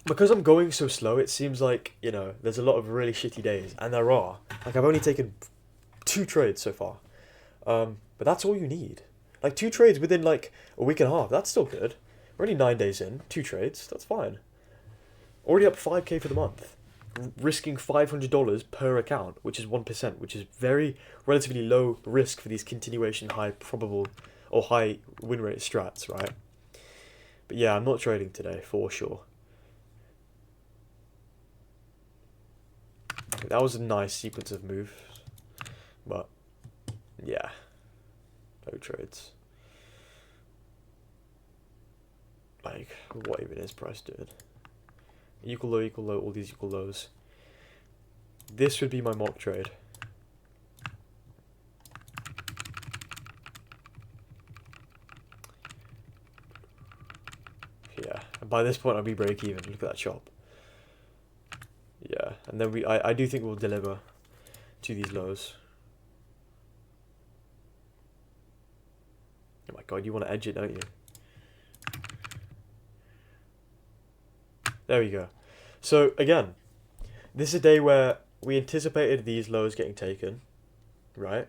[SPEAKER 1] Because I'm going so slow, it seems like, there's a lot of really shitty days. And there are. I've only taken 2 trades so far. But that's all you need. 2 trades within, a week and a half. That's still good. We're only 9 days in. 2 trades. That's fine. Already up 5k for the month. Risking $500 per account, which is 1%, which is very relatively low risk for these continuation high probable or high win rate strats, right? But yeah, I'm not trading today for sure. That was a nice sequence of moves, but yeah, no trades. Like, what even is price doing? Equal low, all these equal lows. This would be my mock trade. Yeah, and by this point I'll be break even. Look at that chop. Yeah, and then I do think we'll deliver to these lows. Oh my god, you want to edge it, don't you? There we go. So again, this is a day where we anticipated these lows getting taken, right?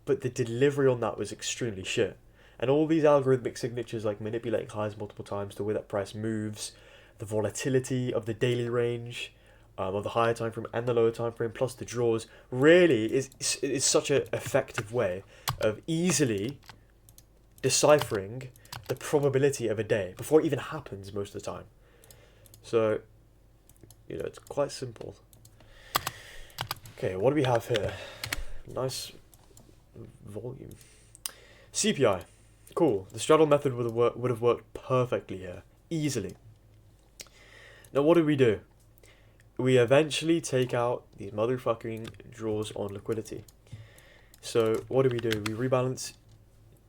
[SPEAKER 1] But the delivery on that was extremely shit. And all these algorithmic signatures, like manipulating highs multiple times, the way that price moves, the volatility of the daily range, of the higher time frame and the lower time frame, plus the draws, really is such an effective way of easily deciphering the probability of a day before it even happens most of the time. So, you know, it's quite simple. Okay, what do we have here? Nice volume. CPI. Cool. The straddle method would have worked perfectly here. Easily. Now, what do? We eventually take out these motherfucking draws on liquidity. So, what do? We rebalance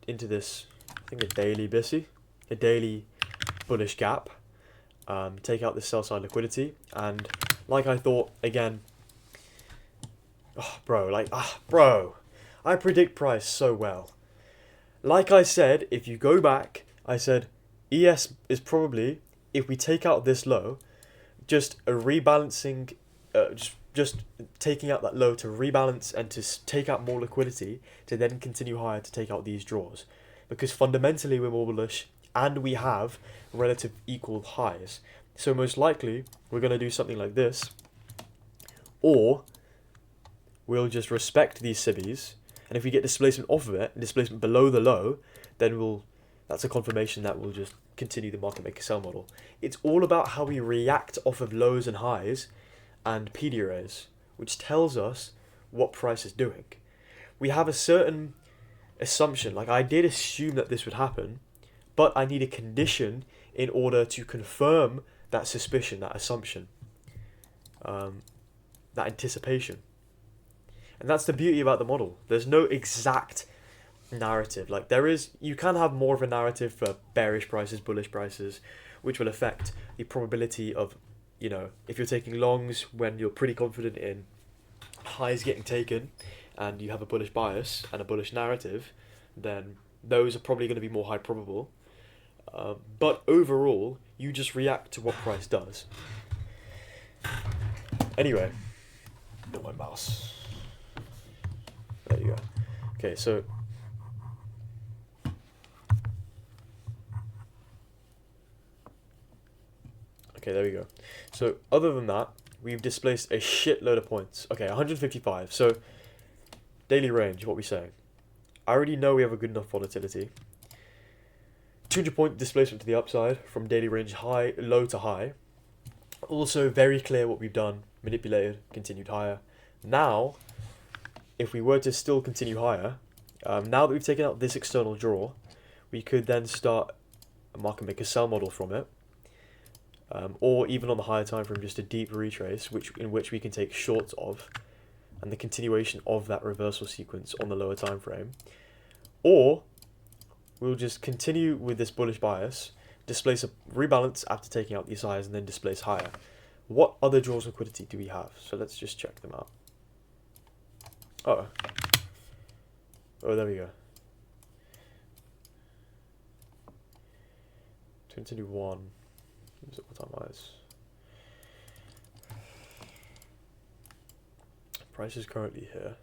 [SPEAKER 1] into this, I think, a daily BISI. A daily bullish gap. Take out this sell side liquidity, and like I thought, again, bro, I predict price so well. Like I said, if you go back, I said ES is probably, if we take out this low, just a rebalancing, just taking out that low to rebalance and to take out more liquidity to then continue higher to take out these draws, because fundamentally we're more bullish and we have relative equal highs. So most likely we're going to do something like this, or we'll just respect these SIBIs, and if we get displacement off of it, displacement below the low, then that's a confirmation that we'll just continue the market maker sell model. It's all about how we react off of lows and highs and PD arrays, which tells us what price is doing. We have a certain assumption, like I did assume that this would happen, but I need a condition in order to confirm that suspicion, that assumption, that anticipation. And that's the beauty about the model. There's no exact narrative. Like you can have more of a narrative for bearish prices, bullish prices, which will affect the probability of, you know, if you're taking longs when you're pretty confident in highs getting taken and you have a bullish bias and a bullish narrative, then those are probably going to be more high probable. But overall, you just react to what price does. Anyway, not my mouse. There you go. Okay, so there we go. So other than that, we've displaced a shitload of points. Okay, 155. So daily range, what are we saying? I already know we have a good enough volatility. 200 point displacement to the upside from daily range low to high. Also very clear what we've done, manipulated, continued higher. Now, if we were to still continue higher, now that we've taken out this external draw, we could then start a market maker sell model from it, or even on the higher time frame, just a deep retrace, in which we can take shorts of, and the continuation of that reversal sequence on the lower time frame, or we'll just continue with this bullish bias, displace a rebalance after taking out these highs, and then displace higher. What other draws liquidity do we have? So let's just check them out. Oh, there we go. Continue one. What time highs? Price is currently here.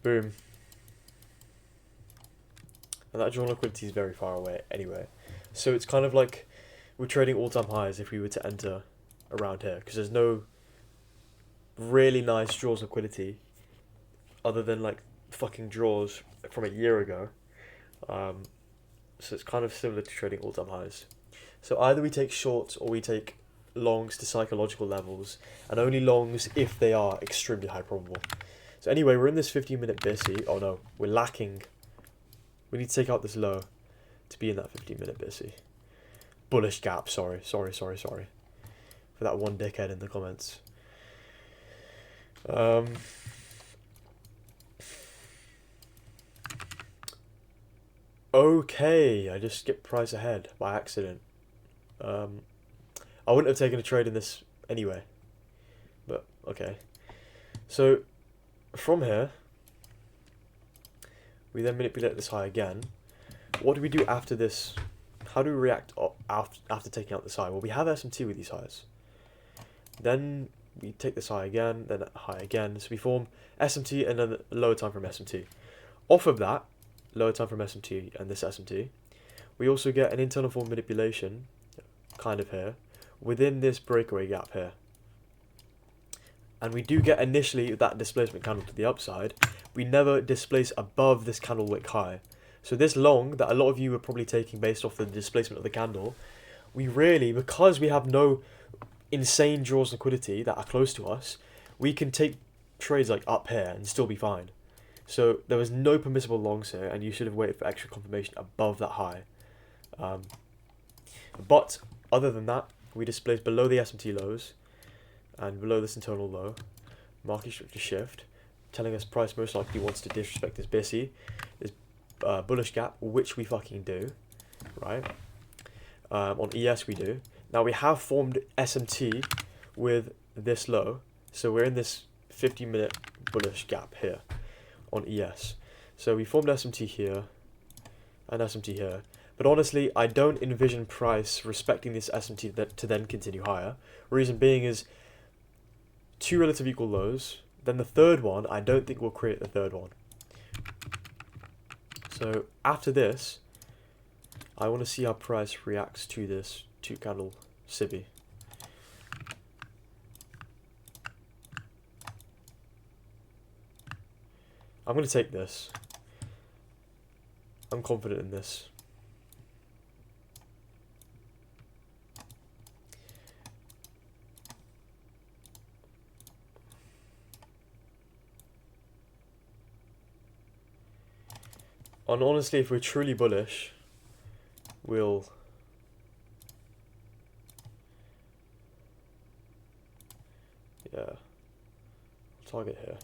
[SPEAKER 1] Boom. And that drawn liquidity is very far away anyway. So it's kind of like we're trading all-time highs if we were to enter around here, because there's no really nice draws liquidity other than like fucking draws from a year ago. So it's kind of similar to trading all-time highs. So either we take shorts or we take longs to psychological levels, and only longs if they are extremely high probable. So anyway, we're in this 15-minute BISI. Oh no, we're lacking. We need to take out this low to be in that 15-minute BISI. Bullish gap, sorry. For that one dickhead in the comments. Okay, I just skipped price ahead by accident. I wouldn't have taken a trade in this anyway. But, okay. So, from here, we then manipulate this high again. What do we do after this? How do we react after taking out this high? Well, we have SMT with these highs. Then we take this high again, then high again. So we form SMT and then lower time from SMT. Off of that, lower time from SMT and this SMT, we also get an internal form manipulation, kind of here, within this breakaway gap here. And we do get initially that displacement candle to the upside. We never displace above this candle wick high. So this long that a lot of you are probably taking based off the displacement of the candle, we really, because we have no insane draws liquidity that are close to us, we can take trades like up here and still be fine. So there was no permissible longs here, and you should have waited for extra confirmation above that high. But other than that, we displace below the SMT lows and below this internal low. Market structure shift, telling us price most likely wants to disrespect this BISI, this bullish gap, which we fucking do, right? On ES we do. Now we have formed SMT with this low, so we're in this 50-minute bullish gap here on ES. So we formed SMT here and SMT here. But honestly, I don't envision price respecting this SMT to then continue higher. Reason being is 2 relative equal lows. Then the third one, I don't think we'll create the third one. So after this, I want to see how price reacts to this 2 candle SIBI. I'm going to take this. I'm confident in this. And honestly, if we're truly bullish, we'll target here.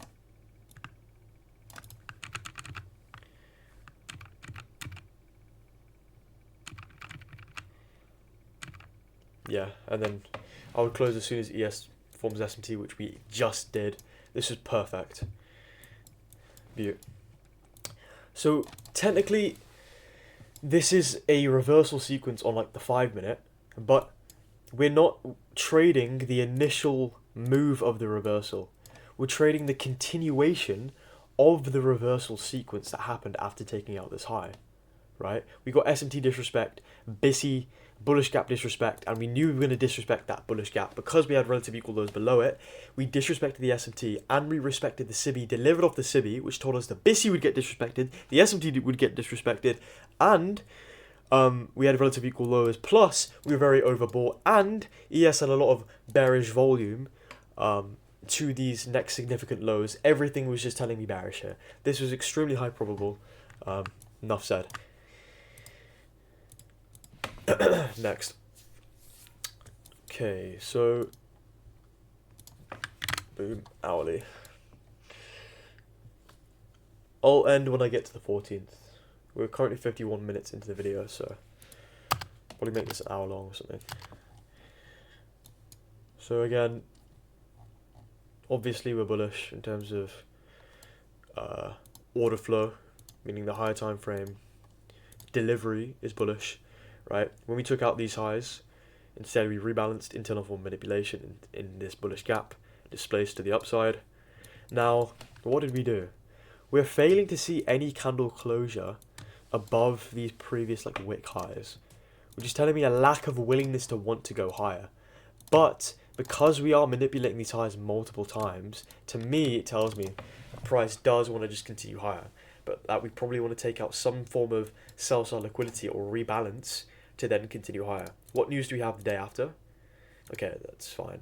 [SPEAKER 1] Yeah, and then I would close as soon as ES forms SMT, which we just did. This is perfect. Beaut. So technically, this is a reversal sequence on like the 5-minute, but we're not trading the initial move of the reversal. We're trading the continuation of the reversal sequence that happened after taking out this high, right? We got SMT disrespect, BISI, bullish gap disrespect, and we knew we were going to disrespect that bullish gap because we had relative equal lows below it. We disrespected the SMT and we respected the SIBI, delivered off the SIBI, which told us the BISI would get disrespected, the SMT would get disrespected, and we had relative equal lows, plus we were very overbought, and ES had a lot of bearish volume to these next significant lows. Everything was just telling me bearish here. This was extremely high probable. Enough said. Next. Okay, so boom, hourly. I'll end when I get to the 14th. We're currently 51 minutes into the video, so probably make this an hour long or something. So again, obviously we're bullish in terms of order flow, meaning the higher time frame. Delivery is bullish, right? When we took out these highs, instead we rebalanced internal form manipulation in this bullish gap, displaced to the upside. Now, what did we do? We're failing to see any candle closure above these previous like wick highs, which is telling me a lack of willingness to want to go higher. But because we are manipulating these highs multiple times, to me it tells me price does want to just continue higher, but that we probably want to take out some form of sell side liquidity or rebalance to then continue higher. What news do we have the day after? Okay, that's fine.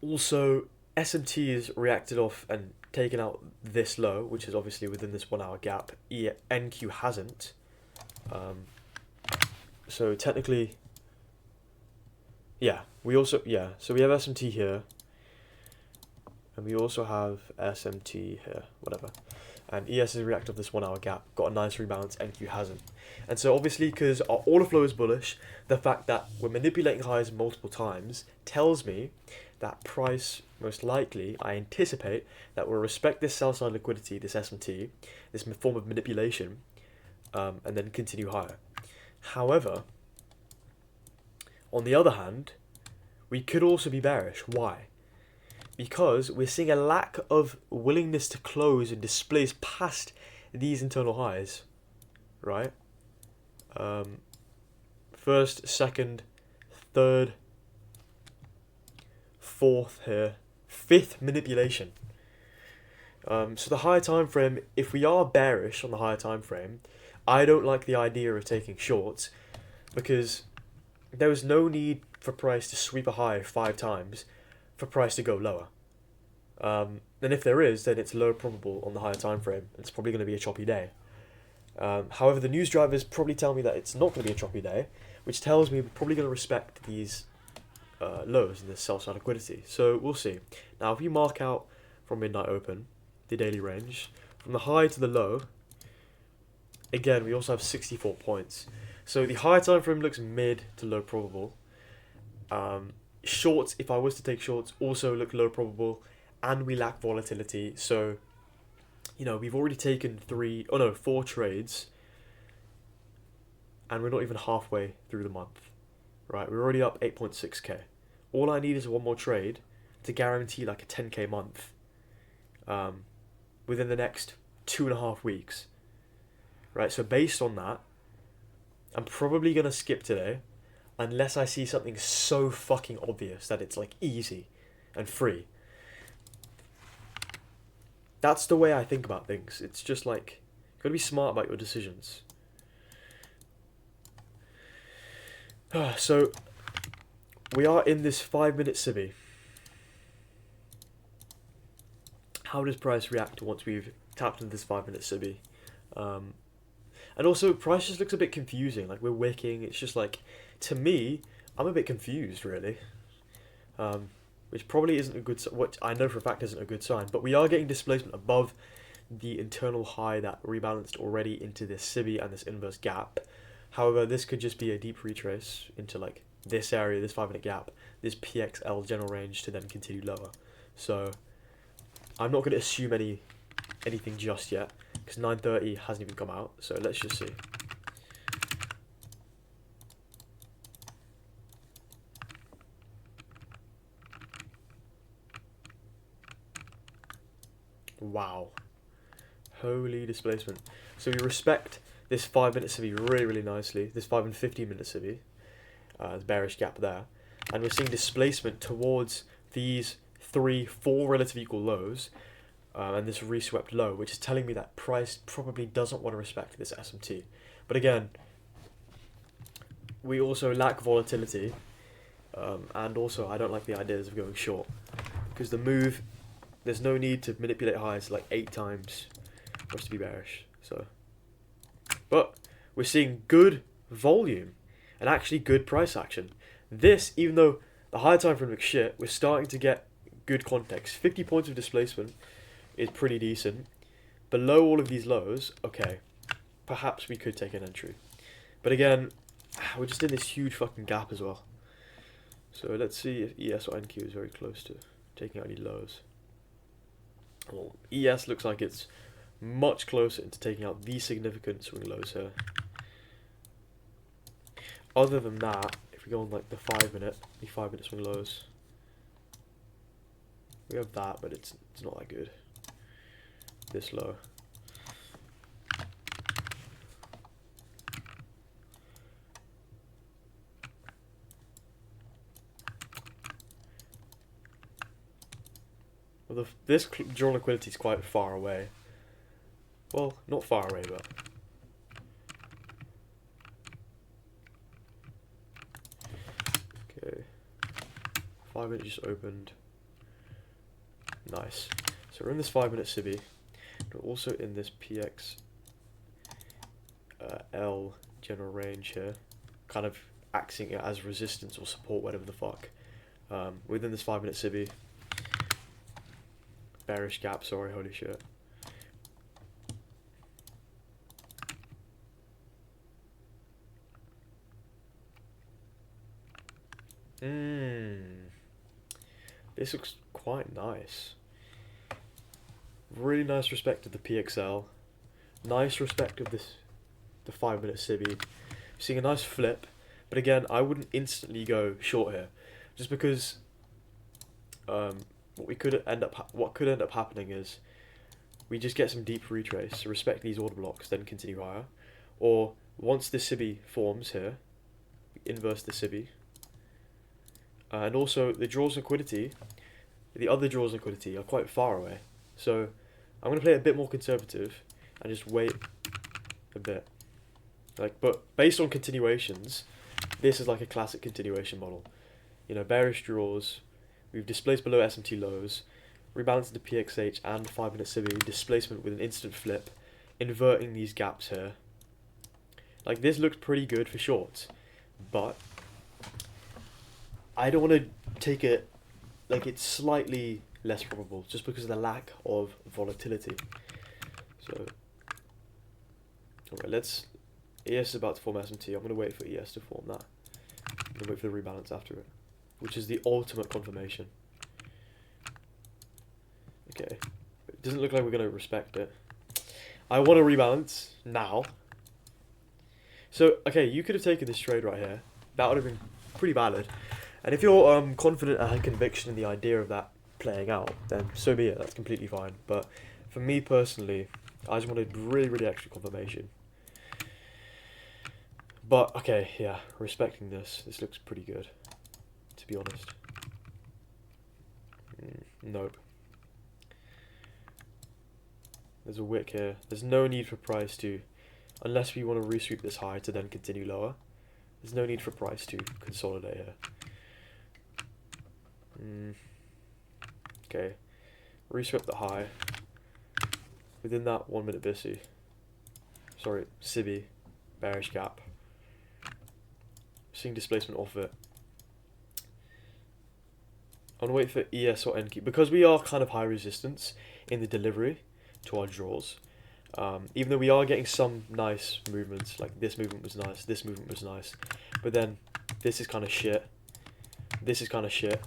[SPEAKER 1] Also, SMT is reacted off and taken out this low, which is obviously within this 1 hour gap. NQ hasn't. So technically, yeah, so we have SMT here, and we also have SMT here, whatever. And ES has reacted off this 1 hour gap, got a nice rebalance, NQ hasn't. And so obviously, because our order flow is bullish, the fact that we're manipulating highs multiple times tells me that price, most likely, I anticipate that will respect this sell side liquidity, this SMT, this form of manipulation, and then continue higher. However, on the other hand, we could also be bearish. Why? Because we're seeing a lack of willingness to close and displace past these internal highs, right? First, second, third, fourth here, fifth manipulation. So the higher time frame, if we are bearish on the higher time frame, I don't like the idea of taking shorts, because there is no need for price to sweep a high 5 times for price to go lower. And if there is, then it's low probable on the higher time frame. It's probably going to be a choppy day. However, the news drivers probably tell me that it's not going to be a choppy day, which tells me we're probably going to respect these lows in this sell side liquidity. So we'll see. Now, if we mark out from midnight open, the daily range, from the high to the low, again, we also have 64 points. So the higher time frame looks mid to low probable. Shorts, if I was to take shorts, also look low probable, and we lack volatility. So, you know, we've already taken 4 trades, and we're not even halfway through the month, right? We're already up 8.6k. All I need is one more trade to guarantee like a 10k month within the next 2.5 weeks, right? So based on that, I'm probably going to skip today unless I see something so fucking obvious that it's like easy and free. That's the way I think about things. It's just like, you gotta be smart about your decisions. So, we are in this 5-minute civvy. How does price react once we've tapped into this 5-minute civvy? And also, price just looks a bit confusing. Like, we're wicking. It's just like, to me, I'm a bit confused, really. Which probably isn't a good sign. What I know for a fact isn't a good sign. But we are getting displacement above the internal high that rebalanced already into this civvy and this inverse gap. However, this could just be a deep retrace into like this area, this 5-minute gap, this PXL general range to then continue lower. So I'm not going to assume anything just yet, because 9:30 hasn't even come out. So let's just see. Wow. Holy displacement. So we respect this 5-minute civvy really, really nicely. This 5 and 15-minute civvy. The bearish gap there. And we're seeing displacement towards these 3, 4 relative equal lows. And this reswept low, which is telling me that price probably doesn't want to respect this SMT. But again, we also lack volatility. And also, I don't like the ideas of going short. Because the move, there's no need to manipulate highs like 8 times for us to be bearish. So, but we're seeing good volume and actually good price action. This, even though the higher time frame looks shit, we're starting to get good context. 50 points of displacement is pretty decent. Below all of these lows, okay, perhaps we could take an entry. But again, we're just in this huge fucking gap as well. So let's see if ES or NQ is very close to taking out any lows. Well, ES looks like it's much closer into taking out these significant swing lows here. Other than that, if we go on like the 5-minute swing lows, we have that, but it's not that good. This low. Well, this draw liquidity is quite far away. Well, not far away, but... Okay. 5 minutes just opened. Nice. So we're in this 5 minute civvy. We're also in this PX L general range here. Kind of acting as resistance or support, whatever the fuck. Within this 5 minute civvy. Bearish gap, sorry, holy shit. This looks quite nice. Really nice respect of the PXL. Nice respect of this, the 5 minute civvy. Seeing a nice flip, but again, I wouldn't instantly go short here, just because what could end up happening is we just get some deep retrace, respect these order blocks, then continue higher, or once this civvy forms here, we inverse the civvy. And also, the draws liquidity, the other draws liquidity are quite far away. So, I'm going to play a bit more conservative and just wait a bit. But based on continuations, this is like a classic continuation model. You know, bearish draws, we've displaced below SMT lows, rebalanced the PXH and 5 minute civvy, displacement with an instant flip, inverting these gaps here. Like, this looks pretty good for shorts, but I don't want to take it like it's slightly less probable just because of the lack of volatility. So, alright, let's... ES is about to form SMT. I'm going to wait for ES to form that. I'm going to wait for the rebalance after it, which is the ultimate confirmation. Okay, it doesn't look like we're going to respect it. I want to rebalance now. So, okay, you could have taken this trade right here. That would have been pretty valid. And if you're confident and had conviction in the idea of that playing out, then so be it. That's completely fine. But for me personally, I just wanted really extra confirmation. But, okay, yeah, respecting this looks pretty good, to be honest. Nope. There's a wick here. There's no need for price to, unless we want to resweep this high to then continue lower, there's no need for price to consolidate here. Okay, resweep the high. Within that 1 minute BISI, sorry, civvy, bearish gap. Seeing displacement off it. I'm gonna wait for ES or NQ because we are kind of high resistance in the delivery to our draws. Even though we are getting some nice movements, like this movement was nice, this movement was nice, but then this is kind of shit. This is kind of shit.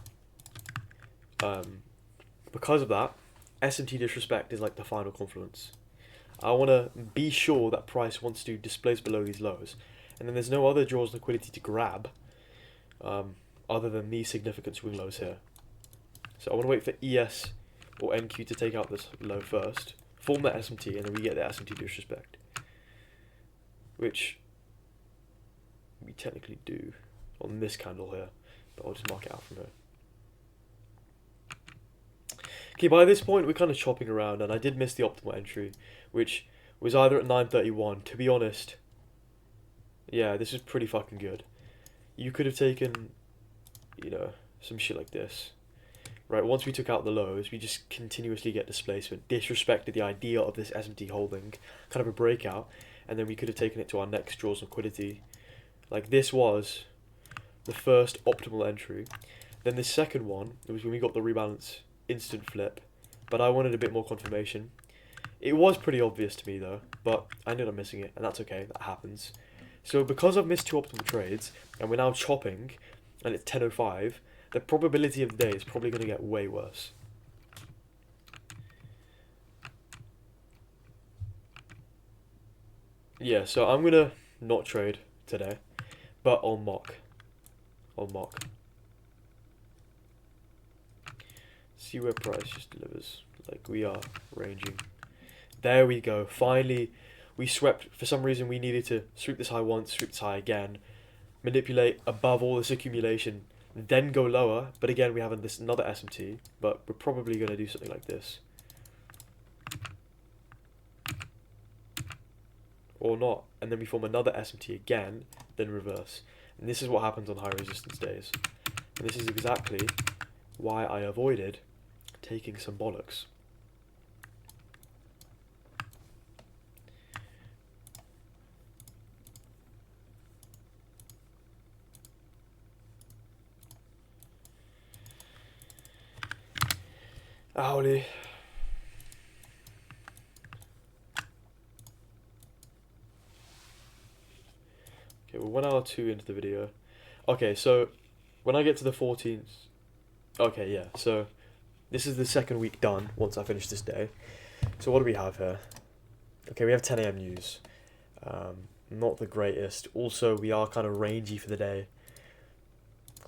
[SPEAKER 1] Because of that, SMT disrespect is like the final confluence. I want to be sure that price wants to displace below these lows, and then there's no other draws liquidity to grab other than these significant swing lows here. So I want to wait for ES or NQ to take out this low first, form that SMT, and then we get the SMT disrespect, which we technically do on this candle here, but I'll just mark it out from here. Okay, by this point we're kind of chopping around, and I did miss the optimal entry, which was either at 931. To be honest, yeah, this is pretty fucking good. You could have taken, you know, some shit like this. Right, once we took out the lows, we just continuously get displacement, disrespected the idea of this SMT holding, kind of a breakout, and then we could have taken it to our next draws liquidity. Like, this was the first optimal entry. Then the second one, it was when we got the rebalance instant flip, but I wanted a bit more confirmation. It was pretty obvious to me though, but I ended up missing it, and that's okay, that happens. So because I've missed two optimal trades, and we're now chopping, and it's 10:05, the probability of the day is probably going to get way worse. Yeah, so I'm going to not trade today, but I'll mock. See where price just delivers. Like, we are ranging. There we go. Finally, we swept. For some reason, we needed to sweep this high once, sweep this high again, manipulate above all this accumulation. then go lower. But again, we have this another SMT, but we're probably going to do something like this. Or not. And then we form another SMT again, then reverse. And this is what happens on high resistance days. And this is exactly why I avoided taking some bollocks. Howdy. Okay, we're 1 hour 2 into the video. Okay, so when I get to the 14th... Okay, yeah, so this is the second week done once I finish this day. So what do we have here? Okay, we have 10 a.m. news. Not the greatest. Also, we are kind of rangy for the day.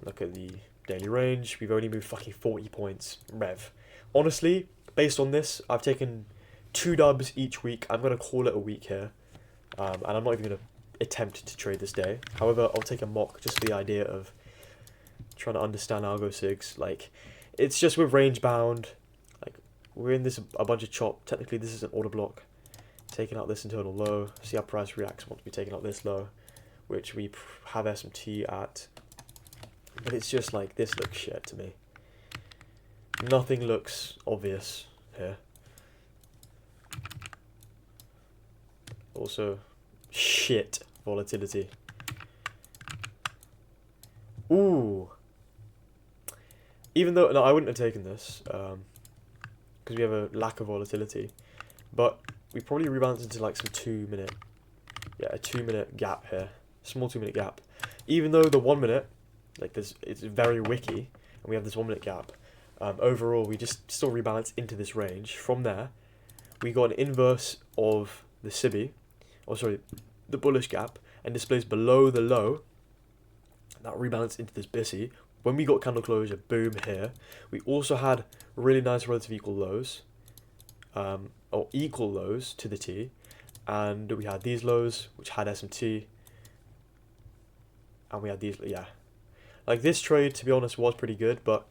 [SPEAKER 1] Look at the daily range. We've only moved fucking 40 points. Rev. Honestly, based on this, I've taken 2 dubs each week. I'm going to call it a week here. And I'm not even going to attempt to trade this day. However, I'll take a mock just for the idea of trying to understand algo sigs. Like, it's just with range bound. Like, we're in this a bunch of chop. Technically, this is an order block. Taking out this internal low. See how price reacts once we taking out this low, which we have SMT at. But it's just like, this looks shit to me. Nothing looks obvious here. Also, shit volatility. Ooh. Even though, no, I wouldn't have taken this, because we have a lack of volatility. But we probably rebalance into like some 2 minute, yeah, a 2 minute gap here. Small 2 minute gap. Even though the 1 minute, like this, it's very wicky, and we have this 1 minute gap. Overall, we just still rebalance into this range. From there, we got an inverse of the SIBI, or sorry, the bullish gap, and displays below the low. That rebalanced into this BISI. When we got candle closure, boom, here. We also had really nice relative equal lows, or equal lows to the T, and we had these lows, which had SMT, and we had these, yeah. Like, this trade, to be honest, was pretty good, but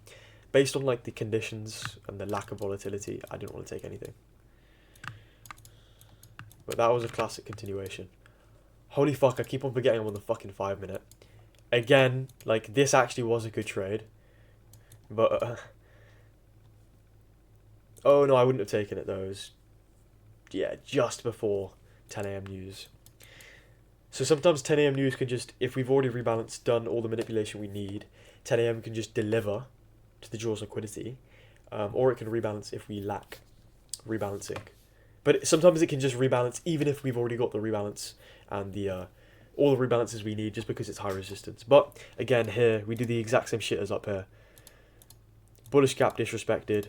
[SPEAKER 1] based on like the conditions and the lack of volatility, I didn't want to take anything. But that was a classic continuation. Holy fuck, I keep on forgetting I'm on the fucking 5 minute. Again, like, this actually was a good trade. But, oh no, I wouldn't have taken it though. It was, yeah, just before 10 a.m. news. So sometimes 10 a.m. news can just, if we've already rebalanced, done all the manipulation we need, 10 a.m. can just deliver to the jaws liquidity, or it can rebalance if we lack rebalancing. But sometimes it can just rebalance even if we've already got the rebalance and the all the rebalances we need, just because it's high resistance. But again, here we do the exact same shit as up here. Bullish gap disrespected.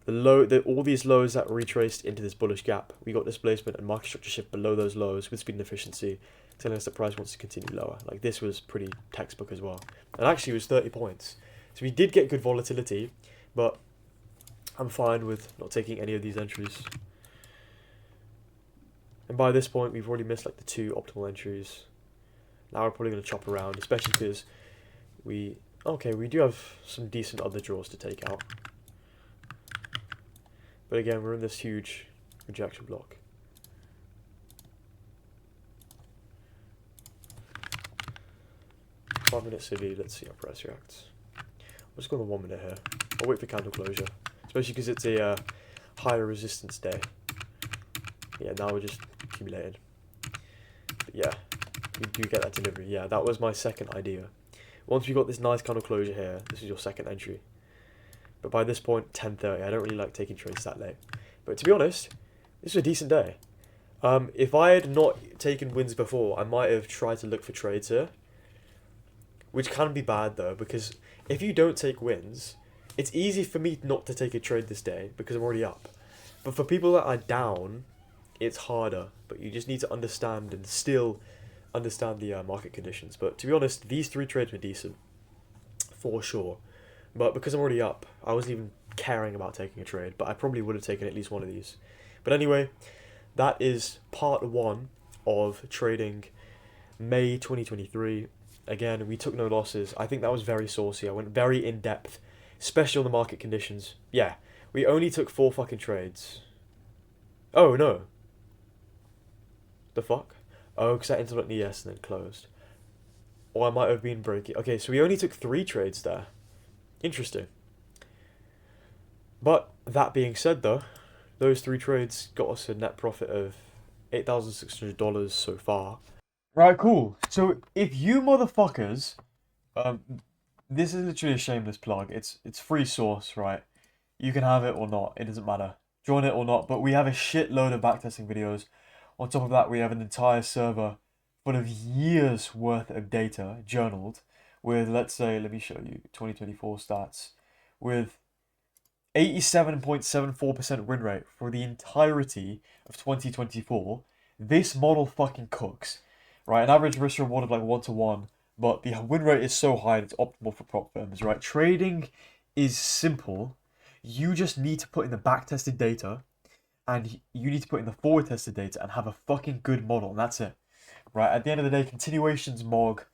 [SPEAKER 1] All these lows that retraced into this bullish gap, we got displacement and market structure shift below those lows with speed and efficiency, telling us the price wants to continue lower. Like, this was pretty textbook as well. And actually it was 30 points. So we did get good volatility, but I'm fine with not taking any of these entries. And by this point, we've already missed like the 2 optimal entries. Now we're probably going to chop around, especially because we do have some decent other draws to take out. But again, we're in this huge rejection block. Five-minute civvy, let's see how price reacts. I'll just go on the 1 minute here. I'll wait for candle closure, especially because it's a higher resistance day. Yeah, now we're just accumulating. But yeah, we do get that delivery. Yeah, that was my second idea. Once we got this nice candle closure here, this is your second entry. But by this point, 10:30, I don't really like taking trades that late. But to be honest, this was a decent day. If I had not taken wins before, I might have tried to look for trades here. Which can be bad though, because if you don't take wins, it's easy for me not to take a trade this day because I'm already up. But for people that are down, it's harder. But you just need to understand and still understand the market conditions. But to be honest, these 3 trades were decent, for sure. But because I'm already up, I wasn't even caring about taking a trade. But I probably would have taken at least one of these. But anyway, that is part 1 of trading May 2023. Again, we took no losses. I think that was very saucy. I went very in depth, especially on the market conditions. Yeah, we only took 4 fucking trades. Oh no. The fuck? Oh, because I entered on ES and then closed. Or I might have been breaking. Okay, so we only took 3 trades there. Interesting. But that being said, though, those 3 trades got us a net profit of $8,600 so far. Right, cool. So if you motherfuckers, um, this is literally a shameless plug. It's free source, right? You can have it or not. It doesn't matter. Join it or not. But we have a shitload of backtesting videos. On top of that, we have an entire server full of years worth of data journaled with, let's say, let me show you 2024 stats with 87.74% win rate for the entirety of 2024. This model fucking cooks, right? An average risk reward of like 1-to-1, but the win rate is so high that it's optimal for prop firms, right? Trading is simple. You just need to put in the back-tested data, and you need to put in the forward-tested data and have a fucking good model, and that's it, right? At the end of the day, continuations MOG,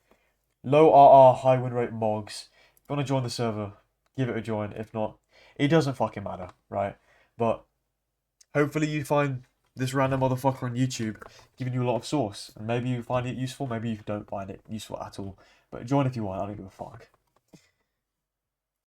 [SPEAKER 1] low RR, high win rate MOGs. If you want to join the server, give it a join. If not, it doesn't fucking matter, right? But hopefully you find this random motherfucker on YouTube giving you a lot of sauce. And maybe you find it useful, maybe you don't find it useful at all. But join if you want, I don't give a fuck.